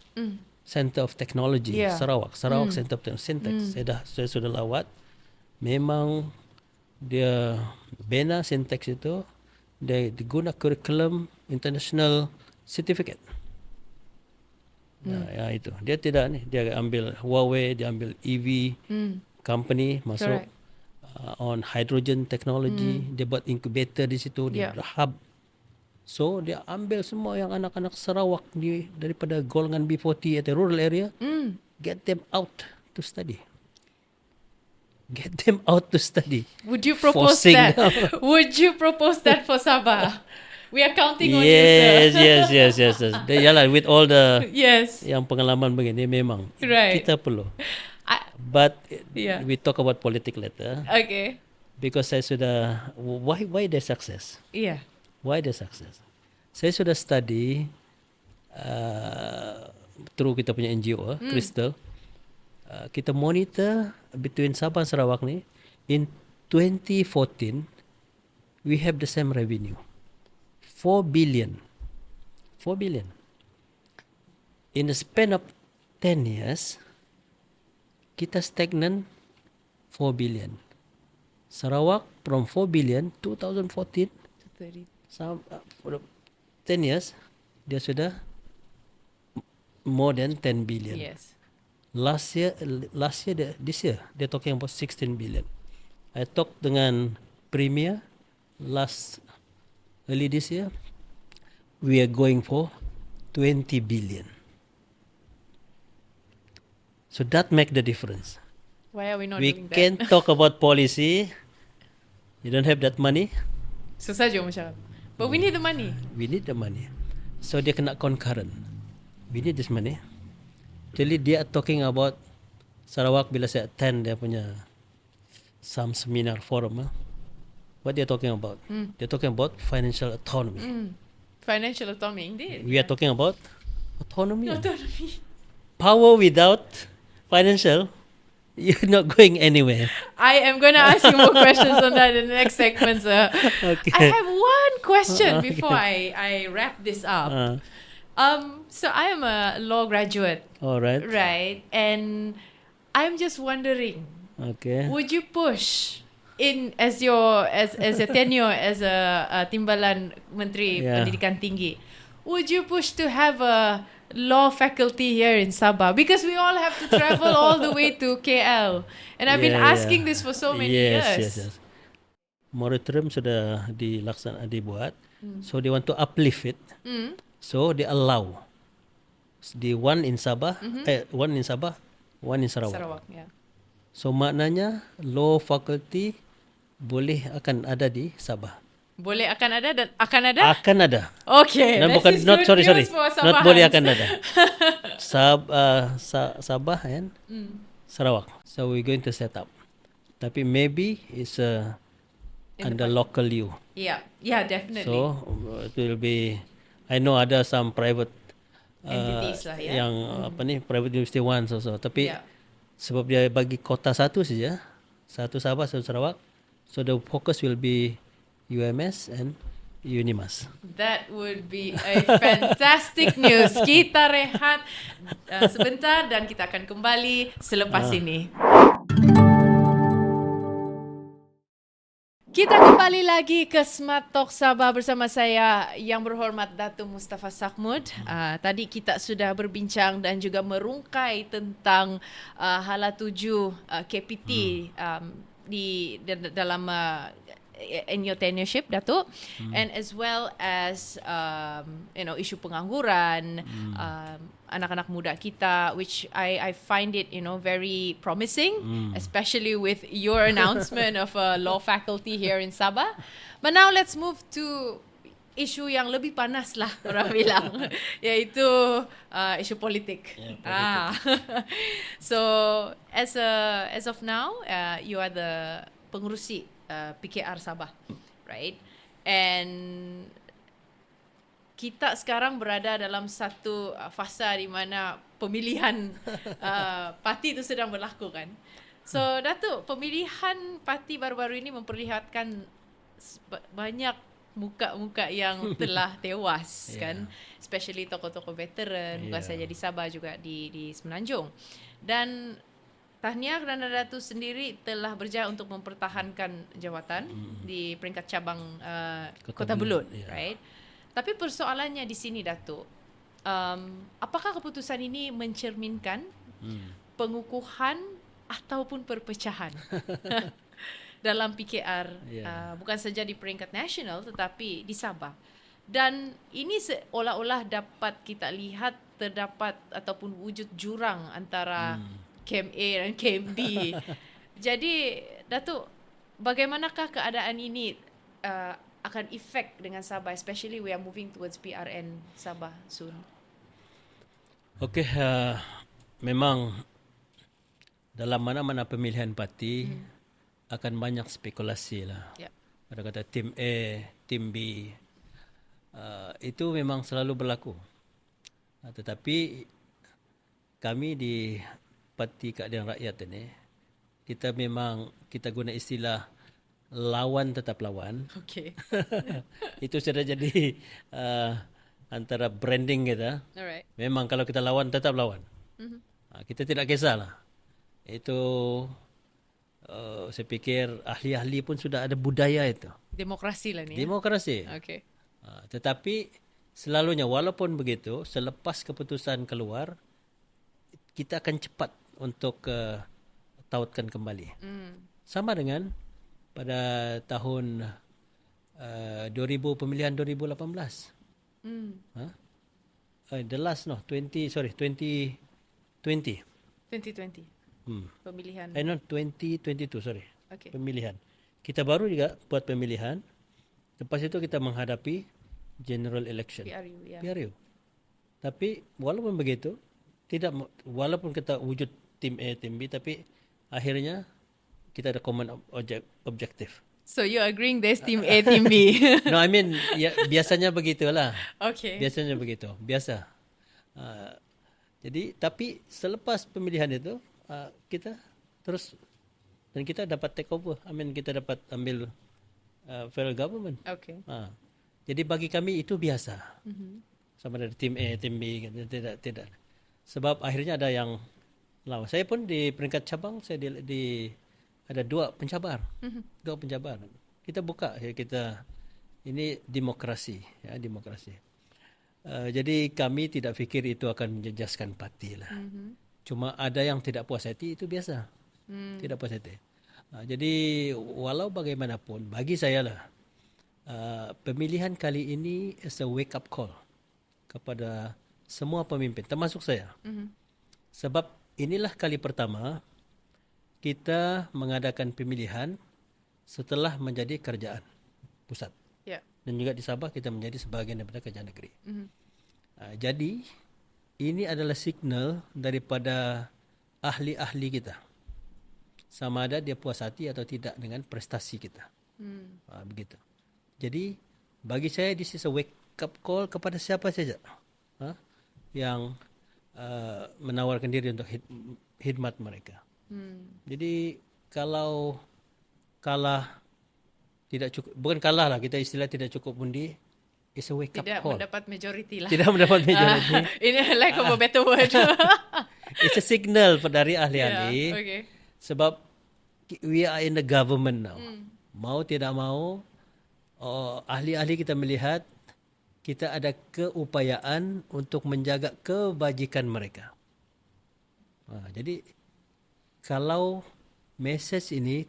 Center of Technology Sarawak Center of Syntex. Saya sudah lawat. Memang dia bina Syntex itu, dia guna kurikulum international certificate. Itu. Dia tidak dia ambil Huawei, dia ambil EV company masuk on hydrogen technology, dia buat incubator di situ, dia hub. So dia ambil semua yang anak-anak Sarawak daripada golongan B40 at the rural area, get them out to study. Get them out to study. Would you propose that? Would you propose that for Sabah? We are counting on you, sir. Yes. Yalah, with all the yang pengalaman begini memang kita perlu. But we talk about politics later. Okay. Because saya sudah why the success? Yeah. Why the success? Saya sudah study through kita punya NGO, Crystal. Kita monitor between Sabah and Sarawak ni. In 2014, we have the same revenue. 4 billion. In the span of 10 years, kita stagnant 4 billion. Sarawak from 4 billion 2014 to 10 years, dia sudah more than 10 billion. Yes. Last year, this year, they're talking about 16 billion. I talked dengan Premier early this year. We are going for 20 billion. So that make the difference. Why are we not We doing that? can talk about policy. You don't have that money. Susah je masyarakat. But we need the money. We need the money. So dia kena concurrent. We need this money. Jadi dia talking about Sarawak bila saya attend dia punya some seminar forum. What they talking about? They're talking about financial autonomy. Financial autonomy, indeed. We are talking about autonomy. Autonomy. Power without financial, you're not going anywhere. I am going to ask you more questions on that in the next segment, sir. Okay. I have one question before I wrap this up. So I am a law graduate. All right. Right. And I'm just wondering, Okay. would you push in as your tenure as a Timbalan Menteri Pendidikan Tinggi? Would you push to have a law faculty here in Sabah? Because we all have to travel all the way to KL, and I've been asking this for so many years. Yes. Moratorium sudah dibuat, so they want to uplift it. So they allow the one in Sabah, one in Sabah, one in Sarawak. Yeah. So maknanya law faculty akan ada di Sabah. Boleh akan ada dan akan ada? Akan ada. Okay. Sorry. Not boleh akan ada. Sabah and Sarawak. So we're going to set up. Tapi maybe it's under local U. Yeah, definitely. So it will be. I know ada some private entities lah ya. Yang private university ones also. Tapi sebab dia bagi kota satu saja, satu Sabah, satu Sarawak. So the focus will be UMS and Unimas. That would be a fantastic news. Kita rehat sebentar dan kita akan kembali selepas ini. Kita kembali lagi ke Smart Talk Sabah bersama saya yang berhormat Datuk Mustafa Sakhmud. Tadi kita sudah berbincang dan juga merungkai tentang hala tuju KPT dalam in your tenureship, Datuk, and as well as isu pengangguran, anak-anak muda kita, which I find it very promising, especially with your announcement of a law faculty here in Sabah. But now let's move to isu yang lebih panas lah orang bilang, iaitu isu politik. So as of now, you are the pengerusi PKR Sabah, right? And kita sekarang berada dalam satu fasa di mana pemilihan parti itu sedang berlaku kan. So Datuk, pemilihan parti baru-baru ini memperlihatkan banyak muka-muka yang telah tewas kan, especially tokoh-tokoh veteran, bukan saja di Sabah juga di Semenanjung. Dan tahniah kerana Datuk sendiri telah berjaya untuk mempertahankan jawatan di peringkat cabang Kota Belud, right? Tapi persoalannya di sini, Datuk, apakah keputusan ini mencerminkan pengukuhan ataupun perpecahan dalam PKR, bukan saja di peringkat nasional tetapi di Sabah? Dan ini seolah-olah dapat kita lihat terdapat ataupun wujud jurang antara Camp A dan Camp B. Jadi, Datuk, bagaimanakah keadaan ini akan efek dengan Sabah, especially we are moving towards PRN Sabah soon? Okay, memang dalam mana-mana pemilihan parti akan banyak spekulasi lah. Ada kata tim A, tim B, itu memang selalu berlaku. Tetapi kami di Parti Keadilan Rakyat ini, kita guna istilah lawan tetap lawan. Okay. Itu sudah jadi antara branding kita. Alright. Memang kalau kita lawan tetap lawan. Kita tidak kisahlah. Itu saya pikir ahli-ahli pun sudah ada budaya itu. Demokrasi lah ni. Demokrasi. Okay. Tetapi selalunya walaupun begitu, selepas keputusan keluar, kita akan cepat untuk tautkan kembali. Sama dengan pada tahun pemilihan 2018. The last 2020. 2020. Pemilihan. 2022, sorry. Okay. Pemilihan. Kita baru juga buat pemilihan. Lepas itu kita menghadapi general election. PRU. Tapi walaupun begitu, walaupun kita wujud tim A, tim B, tapi akhirnya kita ada common objective. So you agreeing there's team A, team B? No, I mean biasanya begitulah. Okay. Biasanya begitu, biasa. Jadi tapi selepas pemilihan itu kita terus dan kita dapat take over. Kita dapat ambil federal government. Okay. Jadi bagi kami itu biasa. Sama dari tim A, tim B, tidak. Sebab akhirnya ada yang lawan. Saya pun di peringkat cabang saya ada 2 pencabar. 2 pencabar. Kita buka ya, kita ini demokrasi ya, demokrasi. Jadi kami tidak fikir itu akan menjejaskan parti lah. Cuma ada yang tidak puas hati, itu biasa. Tidak puas hati. Jadi walau bagaimanapun bagi saya lah, pemilihan kali ini is a wake up call kepada semua pemimpin termasuk saya. Sebab inilah kali pertama kita mengadakan pemilihan setelah menjadi kerajaan pusat. Dan juga di Sabah kita menjadi sebahagian daripada kerajaan negeri. Jadi ini adalah signal daripada ahli-ahli kita, sama ada dia puas hati atau tidak dengan prestasi kita. Begitu. Jadi bagi saya this is a wake up call kepada siapa saja yang menawarkan diri untuk khidmat mereka. Jadi kalau kalah tidak cukup, bukan kalah lah, kita istilah tidak cukup undi, it's a wake up call. Tidak mendapat majority lah. Tidak mendapat majority. Ini lack of a better word. It's a signal dari ahli-ahli. Okay. Sebab we are in the government now. Mau tidak mau, ahli-ahli kita melihat kita ada keupayaan untuk menjaga kebajikan mereka. Jadi kalau mesej ini,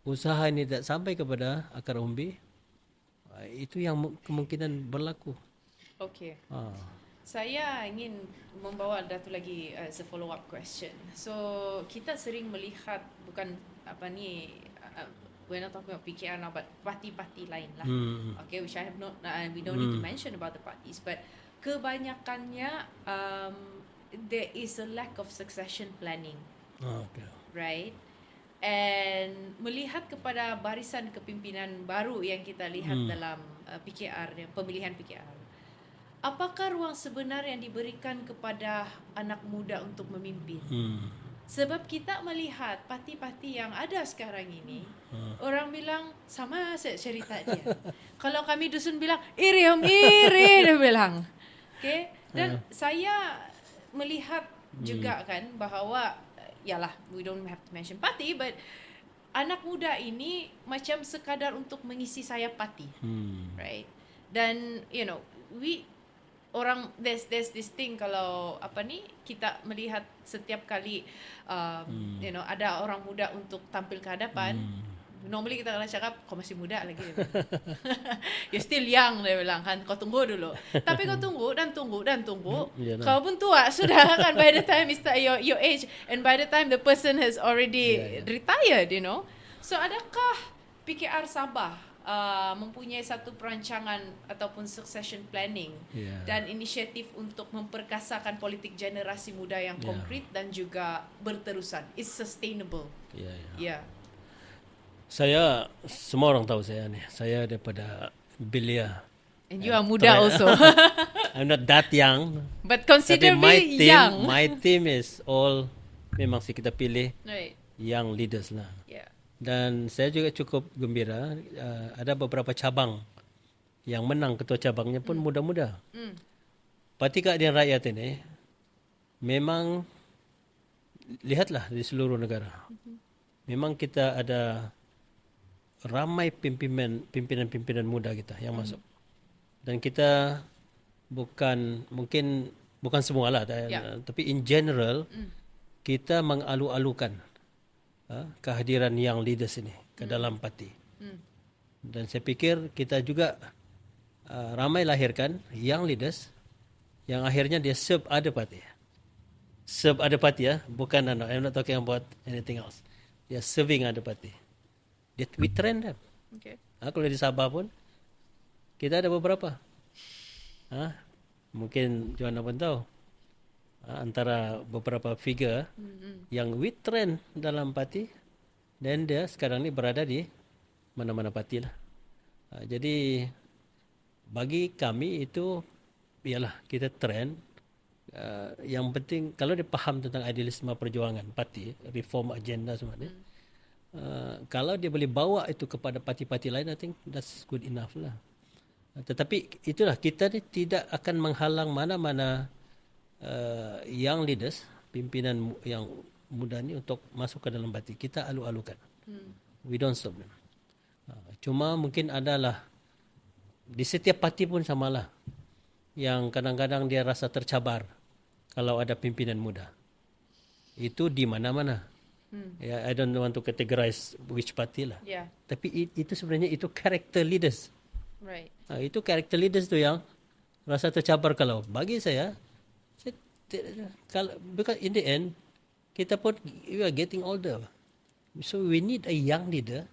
usaha ini tidak sampai kepada akar umbi, itu yang kemungkinan berlaku. Okay. Saya ingin membawa Datuk lagi as a follow up question. So kita sering melihat bukan we're not talking about PKR now, but parti-parti lain lah. Okay, which I have not, we don't need to mention about the parties, but kebanyakannya there is a lack of succession planning. Okay. Right? And melihat kepada barisan kepimpinan baru yang kita lihat dalam PKR, pemilihan PKR, apakah ruang sebenar yang diberikan kepada anak muda untuk memimpin? Sebab kita melihat parti-parti yang ada sekarang ini, orang bilang sama cerita dia. Kalau kami dusun bilang iri dia bilang. Okay? Dan saya melihat juga kan bahawa yalah, we don't have to mention party, but anak muda ini macam sekadar untuk mengisi sayap parti, right? Dan there's this thing kalau kita melihat setiap kali ada orang muda untuk tampil ke hadapan. Normally kita akan cakap kau masih muda lagi. You're still young, dia bilang kan, kau tunggu dulu. Tapi kau tunggu. Kau pun tua sudah kan, by the time it's your age, and by the time the person has already retired, So adakah PKR Sabah mempunyai satu perancangan ataupun succession planning dan inisiatif untuk memperkasakan politik generasi muda yang konkret dan juga berterusan? It's sustainable. Saya, semua orang tahu saya ni. Saya daripada Belia. And you are muda also. I'm not that young. But considerably young. My team is all, memang sih kita pilih young leaders lah. Dan saya juga cukup gembira. Ada beberapa cabang yang menang, ketua cabangnya pun muda-muda. Parti Keadilan Rakyat ini memang, lihatlah di seluruh negara. Memang kita ada ramai pimpinan-pimpinan muda kita yang masuk. Dan kita bukan semualah, tapi in general kita mengalu-alukan kehadiran young leaders ini ke dalam parti. Dan saya pikir kita juga ramai lahirkan young leaders yang akhirnya dia serve other party. Serve other party bukan I'm not talking about anything else. Dia serving other party. We train them. Okay. Kalau di Sabah pun kita ada beberapa. Mungkin Joanna pun tahu. Antara beberapa figure yang we train dalam parti, dan dia sekarang ni berada di mana-mana parti lah. Jadi bagi kami itu ialah kita train. Yang penting kalau dia faham tentang idealisme perjuangan parti, reform agenda semua ni. Kalau dia boleh bawa itu kepada parti-parti lain, I think that's good enough lah. Tetapi itulah, kita ni tidak akan menghalang mana-mana young leaders pimpinan yang muda ni untuk masuk ke dalam parti. Kita alu-alukan. We don't stop them. Cuma mungkin adalah di setiap parti pun samalah. Yang kadang-kadang dia rasa tercabar kalau ada pimpinan muda. Itu di mana-mana. I don't want to categorize which party lah. Yeah. Tapi itu sebenarnya itu character leaders. Right. Itu character leaders tu yang rasa tercabar kalau bagi saya kalau because in the end kita pun we are getting older. So we need a young leader.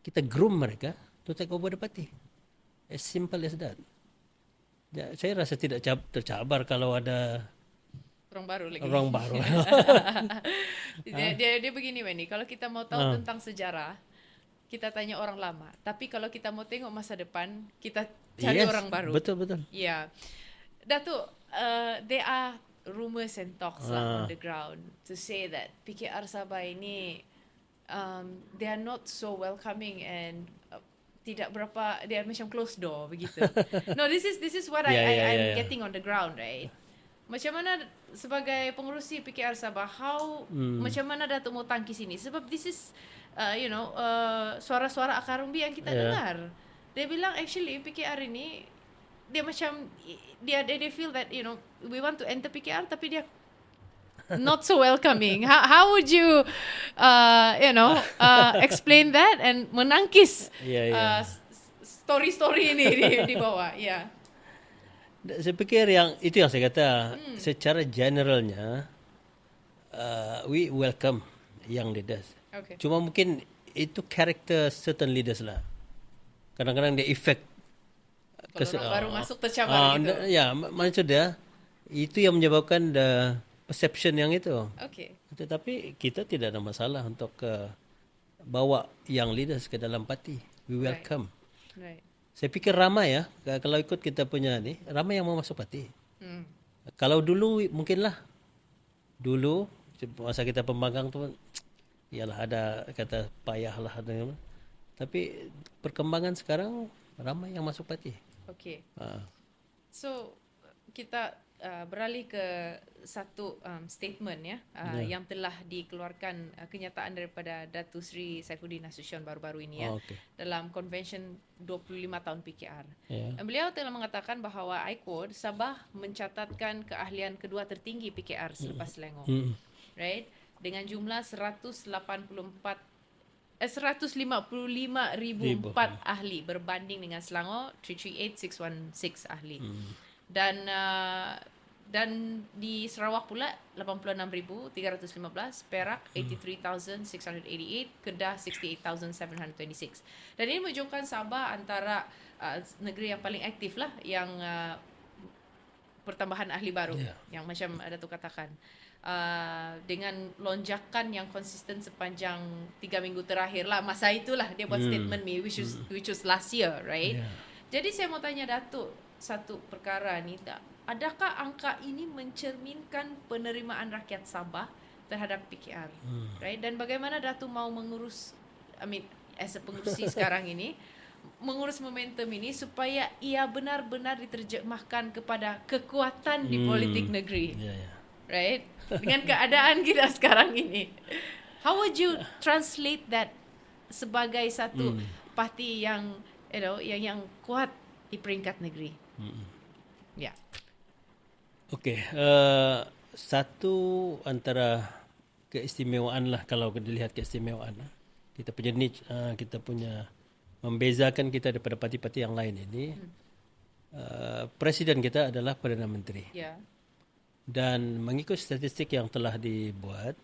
Kita groom mereka to take over the party. As simple as that. Saya rasa tidak tercabar kalau ada orang baru lagi. Orang baru. dia begini Wendy, kalau kita mau tahu tentang sejarah, kita tanya orang lama. Tapi kalau kita mau tengok masa depan, kita cari orang baru. Betul. Yeah. Datuk, there are rumors and talks on the ground to say that PKR Sabah ini they are not so welcoming and tidak berapa, they are macam closed door begitu. No, this is what I'm getting on the ground, right? Macam mana sebagai pengerusi PKR Sabah, macam mana Datuk mau tangkis ini? Sebab this is suara-suara akar umbi yang kita dengar. Dia bilang actually PKR ini dia macam they feel that we want to enter PKR tapi dia not so welcoming. How would you explain that and menangkis story-story ini di bawah? Yeah. Saya fikir itu yang saya kata secara generalnya we welcome young leaders. Okay. Cuma mungkin itu karakter certain leaders lah. Kadang-kadang dia effect kalau baru masuk tercabar gitu. Ya, maksudnya itu yang menyebabkan the perception yang itu. Okay. Tetapi kita tidak ada masalah untuk bawa young leaders ke dalam parti. We welcome. Right. Saya fikir ramai kalau ikut kita punya ni, ramai yang mau masuk parti. Kalau dulu mungkinlah. Dulu masa kita pembangkang tu ialah ada kata payahlah ada. Tapi perkembangan sekarang ramai yang masuk parti. Okay. So kita beralih ke satu statement yang telah dikeluarkan kenyataan daripada Datuk Seri Saifuddin Nasution baru-baru ini dalam convention 25 tahun PKR. Beliau telah mengatakan bahawa I quote, Sabah mencatatkan keahlian kedua tertinggi PKR selepas Selangor. Right? Dengan jumlah 155,004 ahli berbanding dengan Selangor 338,616 ahli. Dan di Sarawak pula 86,315, Perak 83,688, Kedah 68,726. Dan ini menunjukkan Sabah antara negeri yang paling aktif lah yang pertambahan ahli baru yang macam Datuk katakan. Dengan lonjakan yang konsisten sepanjang 3 minggu terakhir lah. Masa itulah dia buat statement ni which was last year, right? Jadi saya mau tanya Datuk satu perkara ni, adakah angka ini mencerminkan penerimaan rakyat Sabah terhadap PKR, right? Dan bagaimana Datuk mau mengurus, as a pengurusi sekarang ini, mengurus momentum ini supaya ia benar-benar diterjemahkan kepada kekuatan di politik negeri, right? Dengan keadaan kita sekarang ini, how would you translate that sebagai satu parti yang yang kuat di peringkat negeri? Okey, satu antara keistimewaan lah kalau dilihat keistimewaan kita punya niche, kita punya membezakan kita daripada parti-parti yang lain ini. Presiden kita adalah Perdana Menteri. Dan mengikut statistik yang telah dibuat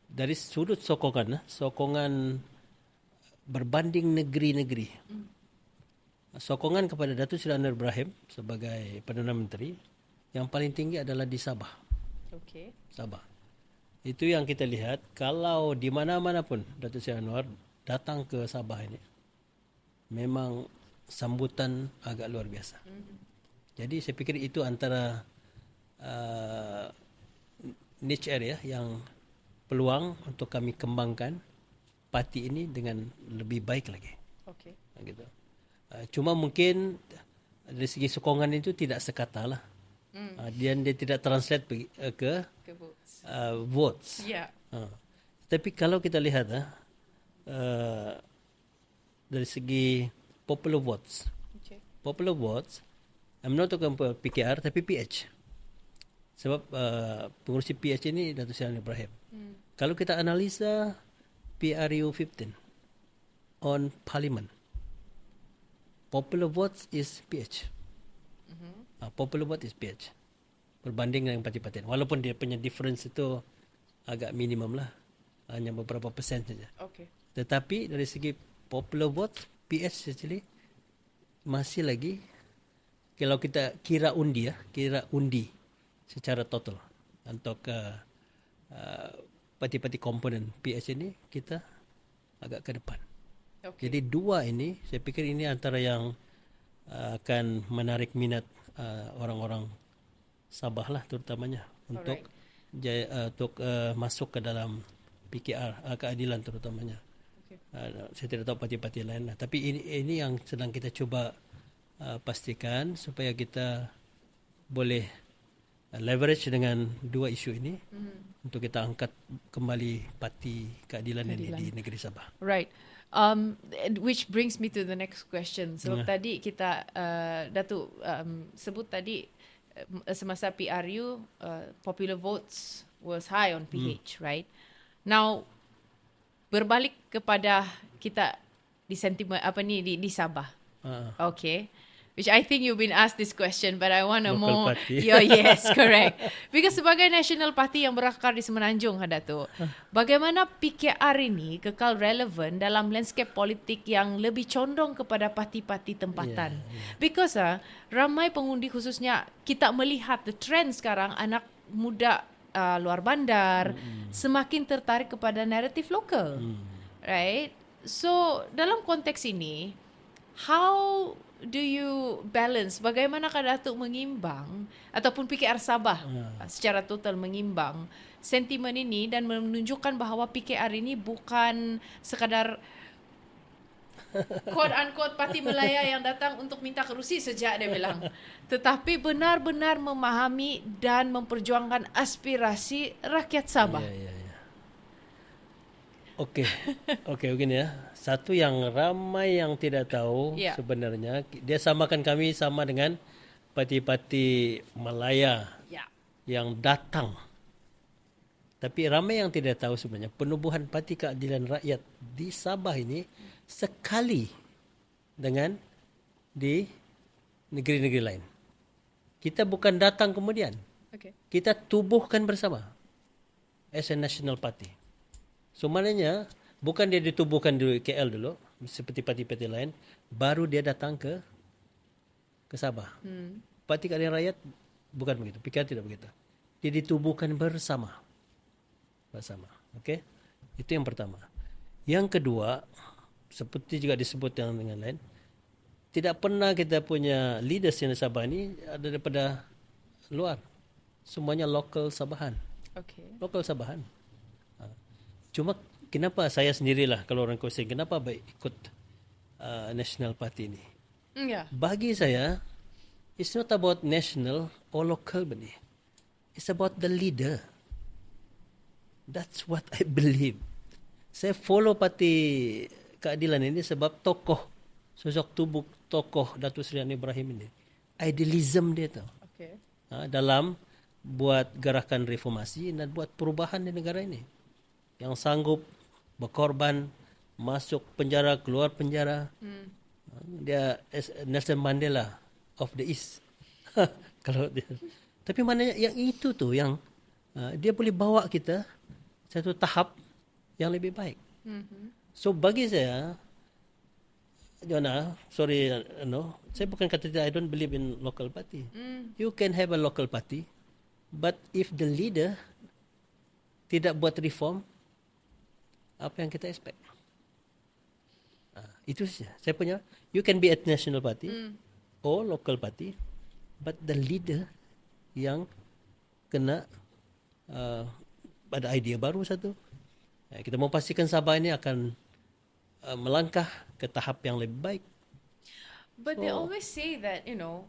dari sudut sokongan berbanding negeri-negeri. Sokongan kepada Datuk Seri Anwar Ibrahim sebagai Perdana Menteri yang paling tinggi adalah di Sabah. Okay. Sabah. Itu yang kita lihat, kalau di mana-mana pun Datuk Seri Anwar datang ke Sabah ini, memang sambutan agak luar biasa. Jadi saya fikir itu antara niche area yang peluang untuk kami kembangkan parti ini dengan lebih baik lagi. Okay. Gitu. Cuma mungkin dari segi sokongan itu tidak sekata lah. Dan dia tidak translate ke votes. Yeah. Tapi kalau kita lihat dari segi popular votes. Popular votes, I'm not talking about PKR tapi PH. Sebab pengurusi PH ini Datuk Seri Ibrahim. Kalau kita analisa PRU 15 on parliament, popular votes is PH. Popular vote is PH. Berbanding dengan parti-parti. Walaupun dia punya difference itu agak minimum lah. Hanya beberapa persen saja. Okay. Tetapi dari segi popular vote, PH actually masih lagi, kalau kita kira undi secara total untuk parti-parti komponen PH ini, kita agak ke depan. Okay. Jadi dua ini, saya pikir ini antara yang akan menarik minat orang-orang Sabah lah terutamanya untuk masuk ke dalam PKR, keadilan terutamanya. Saya tidak tahu parti-parti lain lah. Tapi ini yang sedang kita cuba pastikan supaya kita boleh leverage dengan dua isu ini untuk kita angkat kembali parti keadilan ini di negeri Sabah. Right. Which brings me to the next question. Sebab tadi kita Datuk sebut tadi semasa PRU popular votes was high on PH, right? Now berbalik kepada kita di sentimen di Sabah. Okay. Which I think you've been asked this question, but I want a more party. Yes, correct. Because sebagai national party yang berakar di Semenanjung, Datuk, bagaimana PKR ini kekal relevan dalam landscape politik yang lebih condong kepada parti-parti tempatan? Because ramai pengundi, khususnya kita melihat the trend sekarang, anak muda luar bandar semakin tertarik kepada naratif lokal, right? So dalam konteks ini, how do you balance? Bagaimanakah Datuk mengimbang ataupun PKR Sabah secara total mengimbang sentimen ini dan menunjukkan bahawa PKR ini bukan sekadar quote unquote parti Melaya yang datang untuk minta kerusi saja, dia bilang, tetapi benar-benar memahami dan memperjuangkan aspirasi rakyat Sabah. Okey begini ya. Satu yang ramai yang tidak tahu sebenarnya, dia samakan kami sama dengan parti-parti Malaya yang datang. Tapi ramai yang tidak tahu sebenarnya penubuhan Parti Keadilan Rakyat di Sabah ini sekali dengan di negeri-negeri lain. Kita bukan datang kemudian. Kita tubuhkan bersama as a national party. So maknanya bukan dia ditubuhkan di KL dulu seperti parti-parti lain, baru dia datang ke Sabah. Parti Keadilan Rakyat bukan begitu. PKR tidak begitu. Dia ditubuhkan bersama. Okey? Itu yang pertama. Yang kedua, seperti juga disebut dengan lain, tidak pernah kita punya leaders yang di Sabah ini ada daripada luar. Semuanya local Sabahan. Local Sabahan. Cuma kenapa saya sendirilah, kalau orang question, kenapa baik ikut national party ini? Bagi saya, it's not about national or local benih. It's about the leader. That's what I believe. Saya follow Parti Keadilan ini sebab sosok tubuh tokoh Datuk Seri Ibrahim ini, idealism dia tu. Dalam buat gerakan reformasi dan buat perubahan di negara ini. Yang sanggup berkorban, masuk penjara, keluar penjara. Dia Nelson Mandela of the East. Kalau dia. Tapi maknanya yang itu tu yang dia boleh bawa kita satu tahap yang lebih baik. So bagi saya, Joanna, sorry, saya bukan kata I don't believe in local party. You can have a local party, but if the leader tidak buat reform, apa yang kita expect? Itu saja. Saya punya, you can be at national party or local party, but the leader yang kena ada idea baru satu. Kita mau pastikan Sabah ini akan melangkah ke tahap yang lebih baik. But they always say that,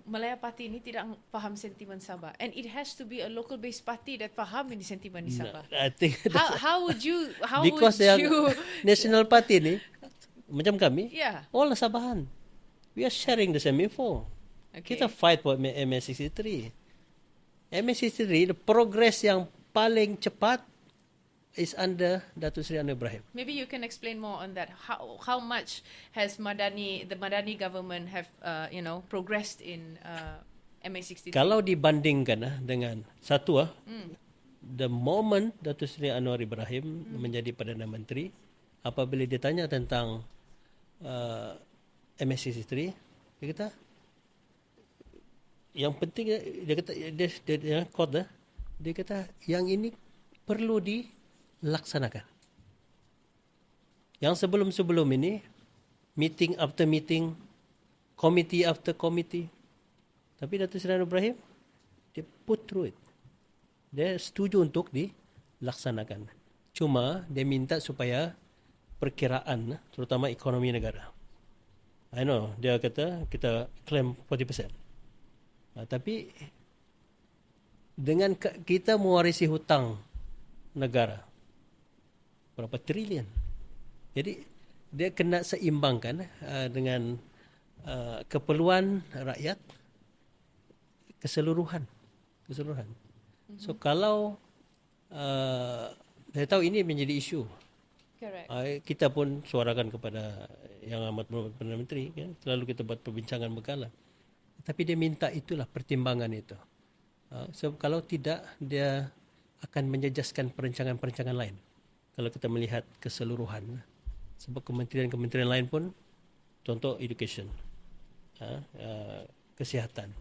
Malaya Party ni tidak faham sentimen Sabah, and it has to be a local based party that faham ini sentimen di Sabah. I think how would you because National Party ni macam kami, all Sabahan. We are sharing the same info. Okay. Kita fight for MS63. MS63, the progress yang paling cepat is under Datuk Seri Anwar Ibrahim. Maybe you can explain more on that. How much has the Madani government have progressed in MA63? Kalau dibandingkan dengan satu the moment Datuk Seri Anwar Ibrahim menjadi Perdana Menteri, apabila ditanya tentang MA63, dia kata yang penting, dia kata dia kata yang ini perlu dilaksanakan. Yang sebelum ini, meeting after meeting, committee after committee. Tapi Datuk Seri Anwar Ibrahim, dia put through it. Dia setuju untuk dilaksanakan. Cuma dia minta supaya perkiraan, terutama ekonomi negara. I know, dia kata kita claim 40%. Tapi dengan kita mewarisi hutang negara berapa trilion. Jadi dia kena seimbangkan dengan keperluan rakyat keseluruhan. So kalau saya tahu ini menjadi isu. Correct. Kita pun suarakan kepada Yang Amat Berhormat Perdana Menteri, selalu kita buat perbincangan berkala. Tapi dia minta itulah pertimbangan itu. So kalau tidak, dia akan menjejaskan perancangan-perancangan lain. Kalau kita melihat keseluruhan. Sebab kementerian-kementerian lain pun, contoh education, kesihatan,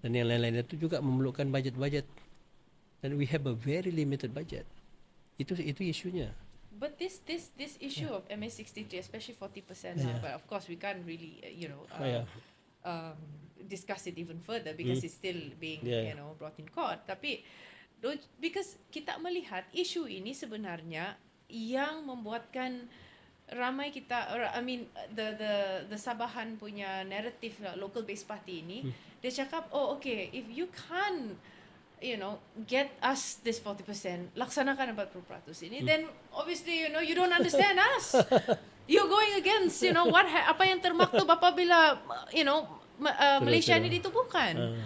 dan yang lain-lain itu juga memerlukan bajet-bajet. Dan we have a very limited budget. Itu isunya. But this issue of MA63, especially 40%, but of course we can't really, discuss it even further because it's still being brought in court. Tapi because kita melihat isu ini sebenarnya yang membuatkan ramai kita, the Sabahan punya narrative local based party ini, dia cakap, okay, if you can't get us this 40%, laksanakan 40% ini, then obviously you don't understand us. You're going against apa yang termaktub apabila Malaysia ni ditubuhkan.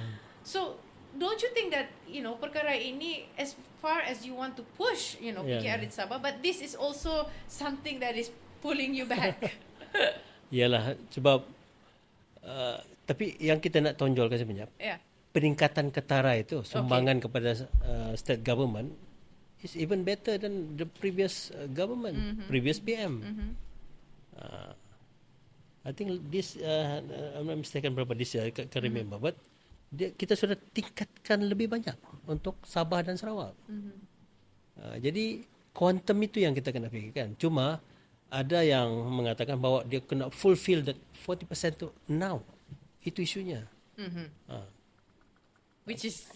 So don't you think that perkara ini, as far as you want to push PKR di Sabah, but this is also something that is pulling you back. Yalah, sebab tapi yang kita nak tonjolkan sebenarnya, peningkatan ketara itu, sumbangan kepada state government is even better than the previous government, previous PM. I think this, I'm not mistaken berapa this year, I can't remember, but kita sudah tingkatkan lebih banyak untuk Sabah dan Sarawak. Jadi kuantum itu yang kita kena fikirkan. Cuma ada yang mengatakan bahawa dia kena fulfill that 40% to now. Itu isunya. Which is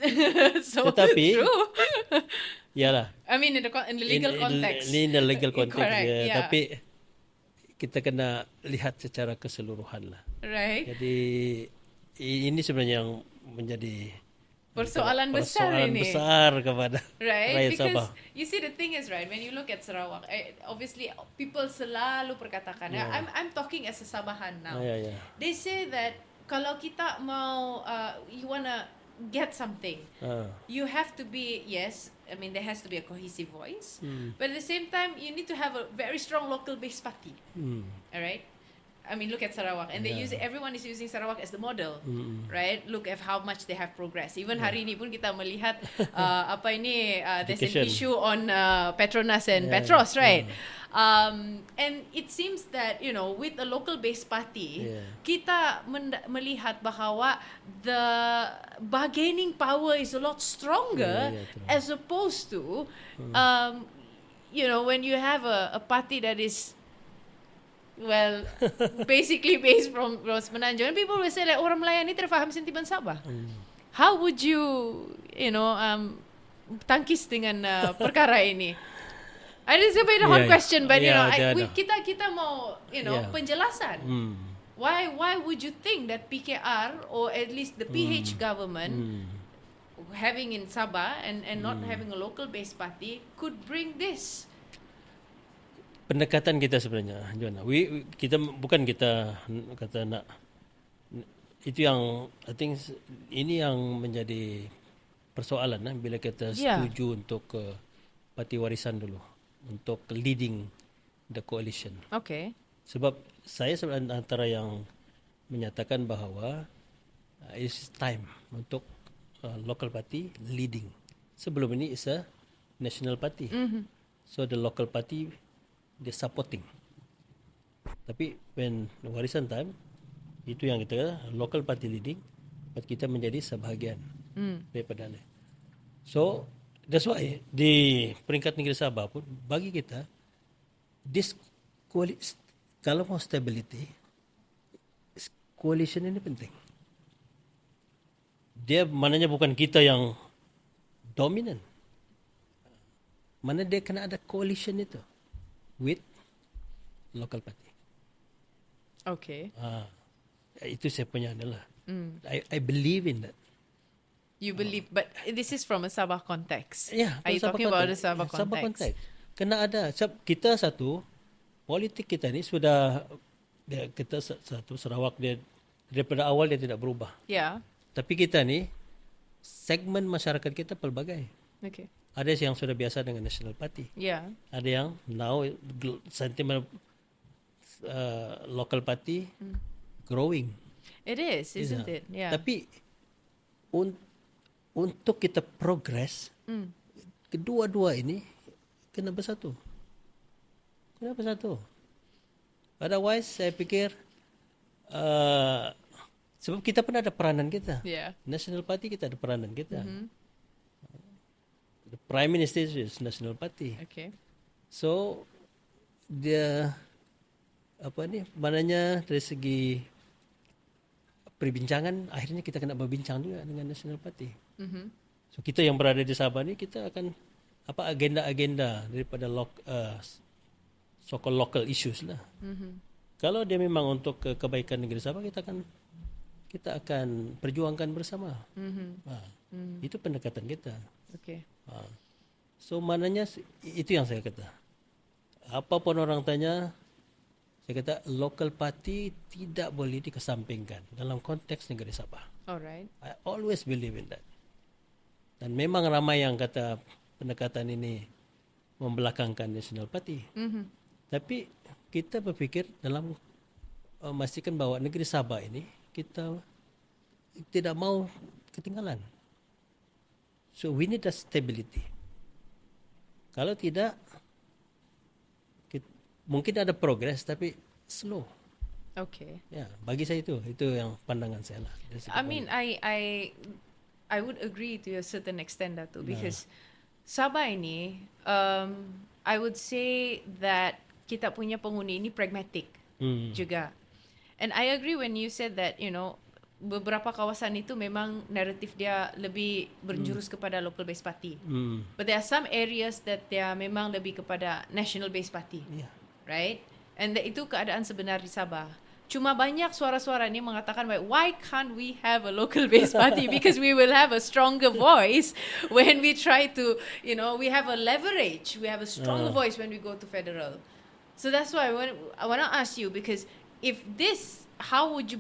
so true. Yalah. I mean in the legal context. In the legal context. Correct, Tapi kita kena lihat secara keseluruhan lah. Right. Jadi ini sebenarnya yang menjadi persoalan besar kepada rakyat Sabah. Because you see, the thing is, right, when you look at Sarawak, obviously people selalu perkatakan, I'm talking as a Sabahan now. They say that kalau kita mau you wanna get something, you have to be, there has to be a cohesive voice, but at the same time you need to have a very strong local based party. Alright, look at Sarawak, and everyone is using Sarawak as the model, right? Look at how much they have progressed. Even hari ini pun kita melihat there's an issue on Petronas and Petros, right? And it seems that with a local based party, kita melihat bahawa the bargaining power is a lot stronger, as opposed to when you have a party that is basically based from Semenanjung, and people will say like, orang Melayu ni terfaham sentimen Sabah. How would you tangkis dengan perkara ini? It's a very hard question, but kita mau penjelasan. why would you think that PKR or at least the PH government having in Sabah and not having a local based party could bring this? Pendekatan kita sebenarnya, Joanna. Kita bukan kita kata nak, itu yang I think ini yang menjadi persoalan bila kita setuju untuk parti warisan dulu untuk leading the coalition. Okay. Sebab saya sebenarnya antara yang menyatakan bahawa it's time untuk local party leading. Sebelum ini is a national party. So the local party dia supporting. Tapi when warisan time, itu yang kita local party leading, but kita menjadi sebahagian daripada ni. So that's why di peringkat negeri Sabah pun bagi kita this kalau mau stability, coalition ini penting. Dia maknanya bukan kita yang dominan. Mana dia kena ada coalition itu with local party. Okay. Itu saya punya adalah. I believe in that. You believe, but this is from a Sabah context. Yeah. Are you talking about the Sabah context? Sabah context. Kena ada. Kita satu, politik kita ni sudah, kita satu Sarawak dia daripada awal dia tidak berubah. Yeah. Tapi kita ni, segmen masyarakat kita pelbagai. Okay. Ada yang sudah biasa dengan National Party. Yeah. Ada yang now sentiment local party growing. It is, isn't it? Yeah. Tapi untuk kita progress, kedua-dua ini kena bersatu. Kena bersatu. Otherwise, saya fikir sebab kita pun ada peranan kita. Yeah. National Party kita ada peranan kita. The Prime Minister is National Party. Okay. So dia maknanya dari segi perbincangan akhirnya kita kena berbincang juga dengan National Party. So kita yang berada di Sabah ni kita akan agenda-agenda daripada so-called local issues lah. Kalau dia memang untuk kebaikan negeri Sabah, kita akan perjuangkan bersama. Itu pendekatan kita. Okay. So maknanya itu yang saya kata. Apapun orang tanya, saya kata local party tidak boleh dikesampingkan dalam konteks negeri Sabah. Alright. I always believe in that. Dan memang ramai yang kata pendekatan ini membelakangkan National Party. Tapi kita berfikir dalam memastikan bahawa negeri Sabah ini kita tidak mau ketinggalan. So we need a stability. Kalau tidak, mungkin ada progress tapi slow. Okay. Ya, bagi saya itu yang pandangan saya lah. I mean, I would agree to a certain extent Dato, because Sabah ini, I would say that kita punya penghuni ini pragmatic juga. And I agree when you said that, beberapa kawasan itu memang naratif dia lebih berjurus kepada local based party. But there are some areas that dia memang lebih kepada national based party. Yeah. Right? And itu keadaan sebenar di Sabah. Cuma banyak suara-suara ni mengatakan, why can't we have a local based party? Because we will have a stronger voice when we try to, we have a leverage. We have a stronger voice when we go to federal. So that's why I want to ask you, because if this, how would you,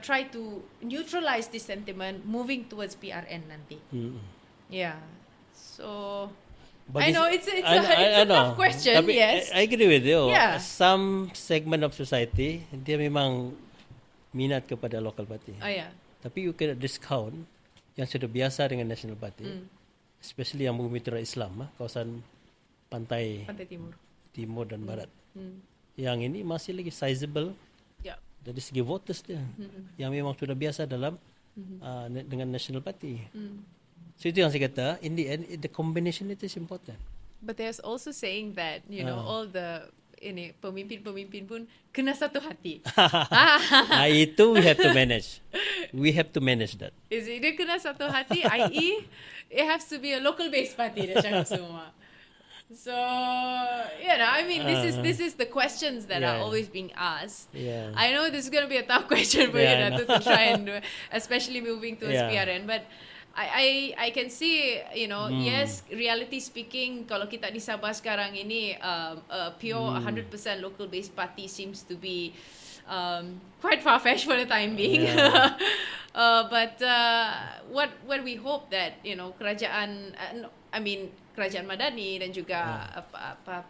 try to neutralize this sentiment moving towards PRN nanti? Yeah. So I know it's a tough question. Tapi yes. I agree with you. Yeah. Some segment of society dia memang minat kepada local party. Oh yeah. Tapi you cannot discount yang sudah biasa dengan National Party, especially yang bermitra Islam, kawasan pantai timur dan barat. Yang ini masih lagi sizable. Yeah. Dari segi voters dia, yang memang sudah biasa dalam dengan National Party. So itu yang saya kata, in the end, the combination it is important. But there's also saying that, all the pemimpin-pemimpin pun kena satu hati. Itu we have to manage. We have to manage that. Is it dia kena satu hati, i.e. it has to be a local based party dia cakap semua. So, I mean, this is the questions that are always being asked. Yeah. I know this is going to be a tough question for you Dato, to try and do, especially moving towards PRN, but I can see, yes, reality speaking, kalau kita di Sabah sekarang ini, a pure 100% local based party seems to be quite far-fetched for the time being. But what we hope that kerajaan, kerajaan Madani dan juga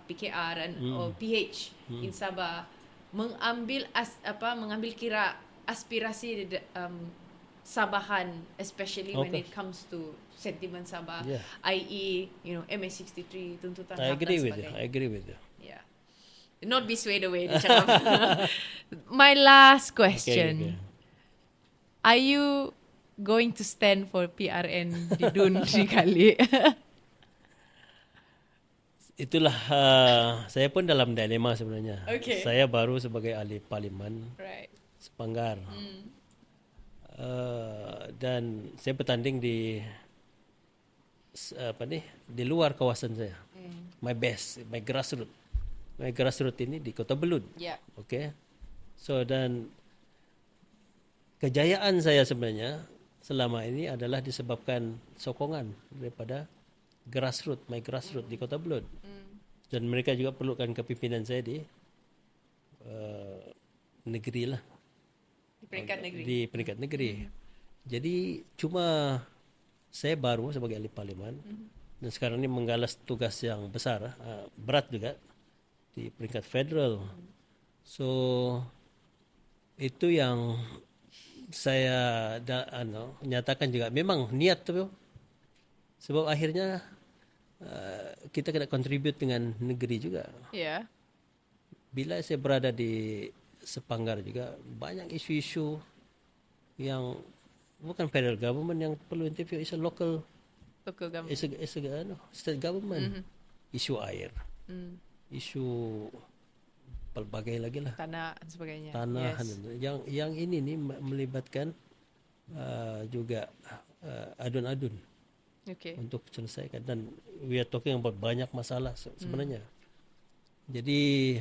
PKR dan PH in Sabah mengambil kira aspirasi Sabahan, especially when it comes to sentiment Sabah, i.e. MS63, tuntutan hak dan sebagainya. I agree with you. Yeah. Not be swayed away. My last question. Okay. Are you going to stand for PRN di DUN sekali? Itulah saya pun dalam dilema sebenarnya. Okay. Saya baru sebagai ahli parlimen Sepanggar. Dan saya bertanding di di luar kawasan saya. My best, my grassroots. My grassroots ini di Kota Belud. Okay. So dan kejayaan saya sebenarnya selama ini adalah disebabkan sokongan daripada grassroots, my grassroots di Kota Belud. Dan mereka juga perlukan kepimpinan saya di negeri lah. Di peringkat negeri. Jadi cuma saya baru sebagai ahli parlimen dan sekarang ini menggalas tugas yang besar, berat juga di peringkat federal. So itu yang saya nyatakan juga memang niat tu. Sebab akhirnya kita kena contribute dengan negeri juga. Yeah. Bila saya berada di Sepanggar juga banyak isu-isu yang bukan federal government yang perlu interview, is a local government, is a state government. Isu air, isu pelbagai lagi lah, tanah dan sebagainya. Yang ini ni melibatkan juga adun-adun untuk selesaikan, dan we are talking about banyak masalah sebenarnya. Jadi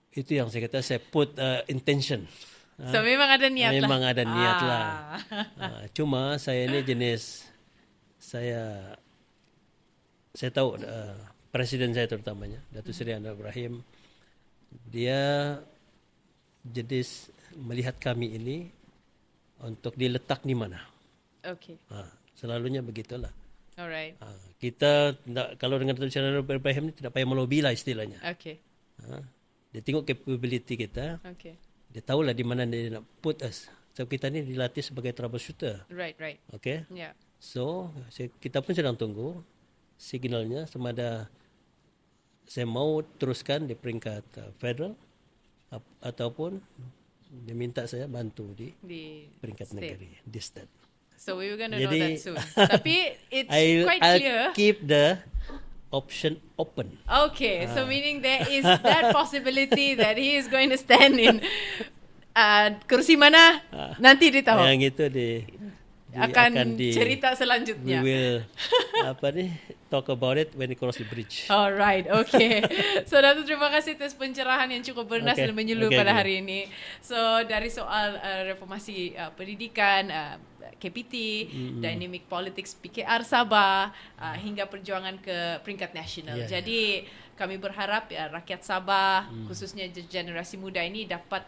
itu yang saya kata, saya put intention. So memang ada niat lah. Memang ada niat lah. Cuma saya ni jenis, saya tahu presiden saya terutamanya, Datuk Seri Anwar Ibrahim, dia jenis melihat kami ini untuk diletak di mana. Okay. Selalunya begitulah. Alright. Kita kalau dengan Datuk Seri Anwar Ibrahim ni tidak payah melobi lah istilahnya. Okay. Dia tengok capability kita. Okay. Dia tahulah di mana dia nak put us. So kita ni dilatih sebagai troubleshooter. Right. Okay. Yeah. So kita pun sedang tunggu signalnya sama ada saya mau teruskan di peringkat federal ataupun dia minta saya bantu di peringkat state. Negeri, di state. So we were going to know that soon. Tapi it's quite clear. I'll keep the option open. Okay, so meaning there is that possibility that he is going to stand in kursi mana nanti ditahu. Yang itu akan cerita selanjutnya. We will talk about it when we cross the bridge. Alright, okay. So Datuk, terima kasih atas pencerahan yang cukup bernas dan menyeluruh pada hari ini. So dari soal reformasi pendidikan, KPT, dynamic politics PKR Sabah, hingga perjuangan ke peringkat nasional. Jadi kami berharap rakyat Sabah, khususnya generasi muda ini dapat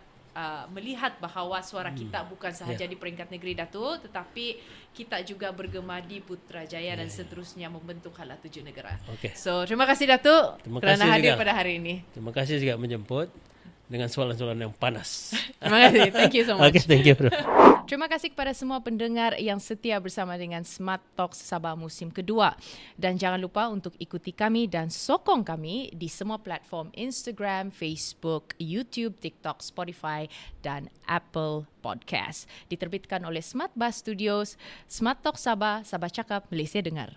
melihat bahawa suara kita bukan sahaja di peringkat negeri Datuk, tetapi kita juga bergema di Putrajaya dan seterusnya membentuk Hala Tujuh Negara. So terima kasih Datuk kerana hadir pada hari ini. Terima kasih juga menjemput dengan soalan-soalan yang panas. Terima kasih. Thank you so much. Thank you. Terima kasih kepada semua pendengar yang setia bersama dengan Smart Talks Sabah musim kedua. Dan jangan lupa untuk ikuti kami dan sokong kami di semua platform Instagram, Facebook, YouTube, TikTok, Spotify dan Apple Podcast. Diterbitkan oleh Smart Buzz Studios. Smart Talks Sabah, Sabah Cakap, Malaysia Dengar.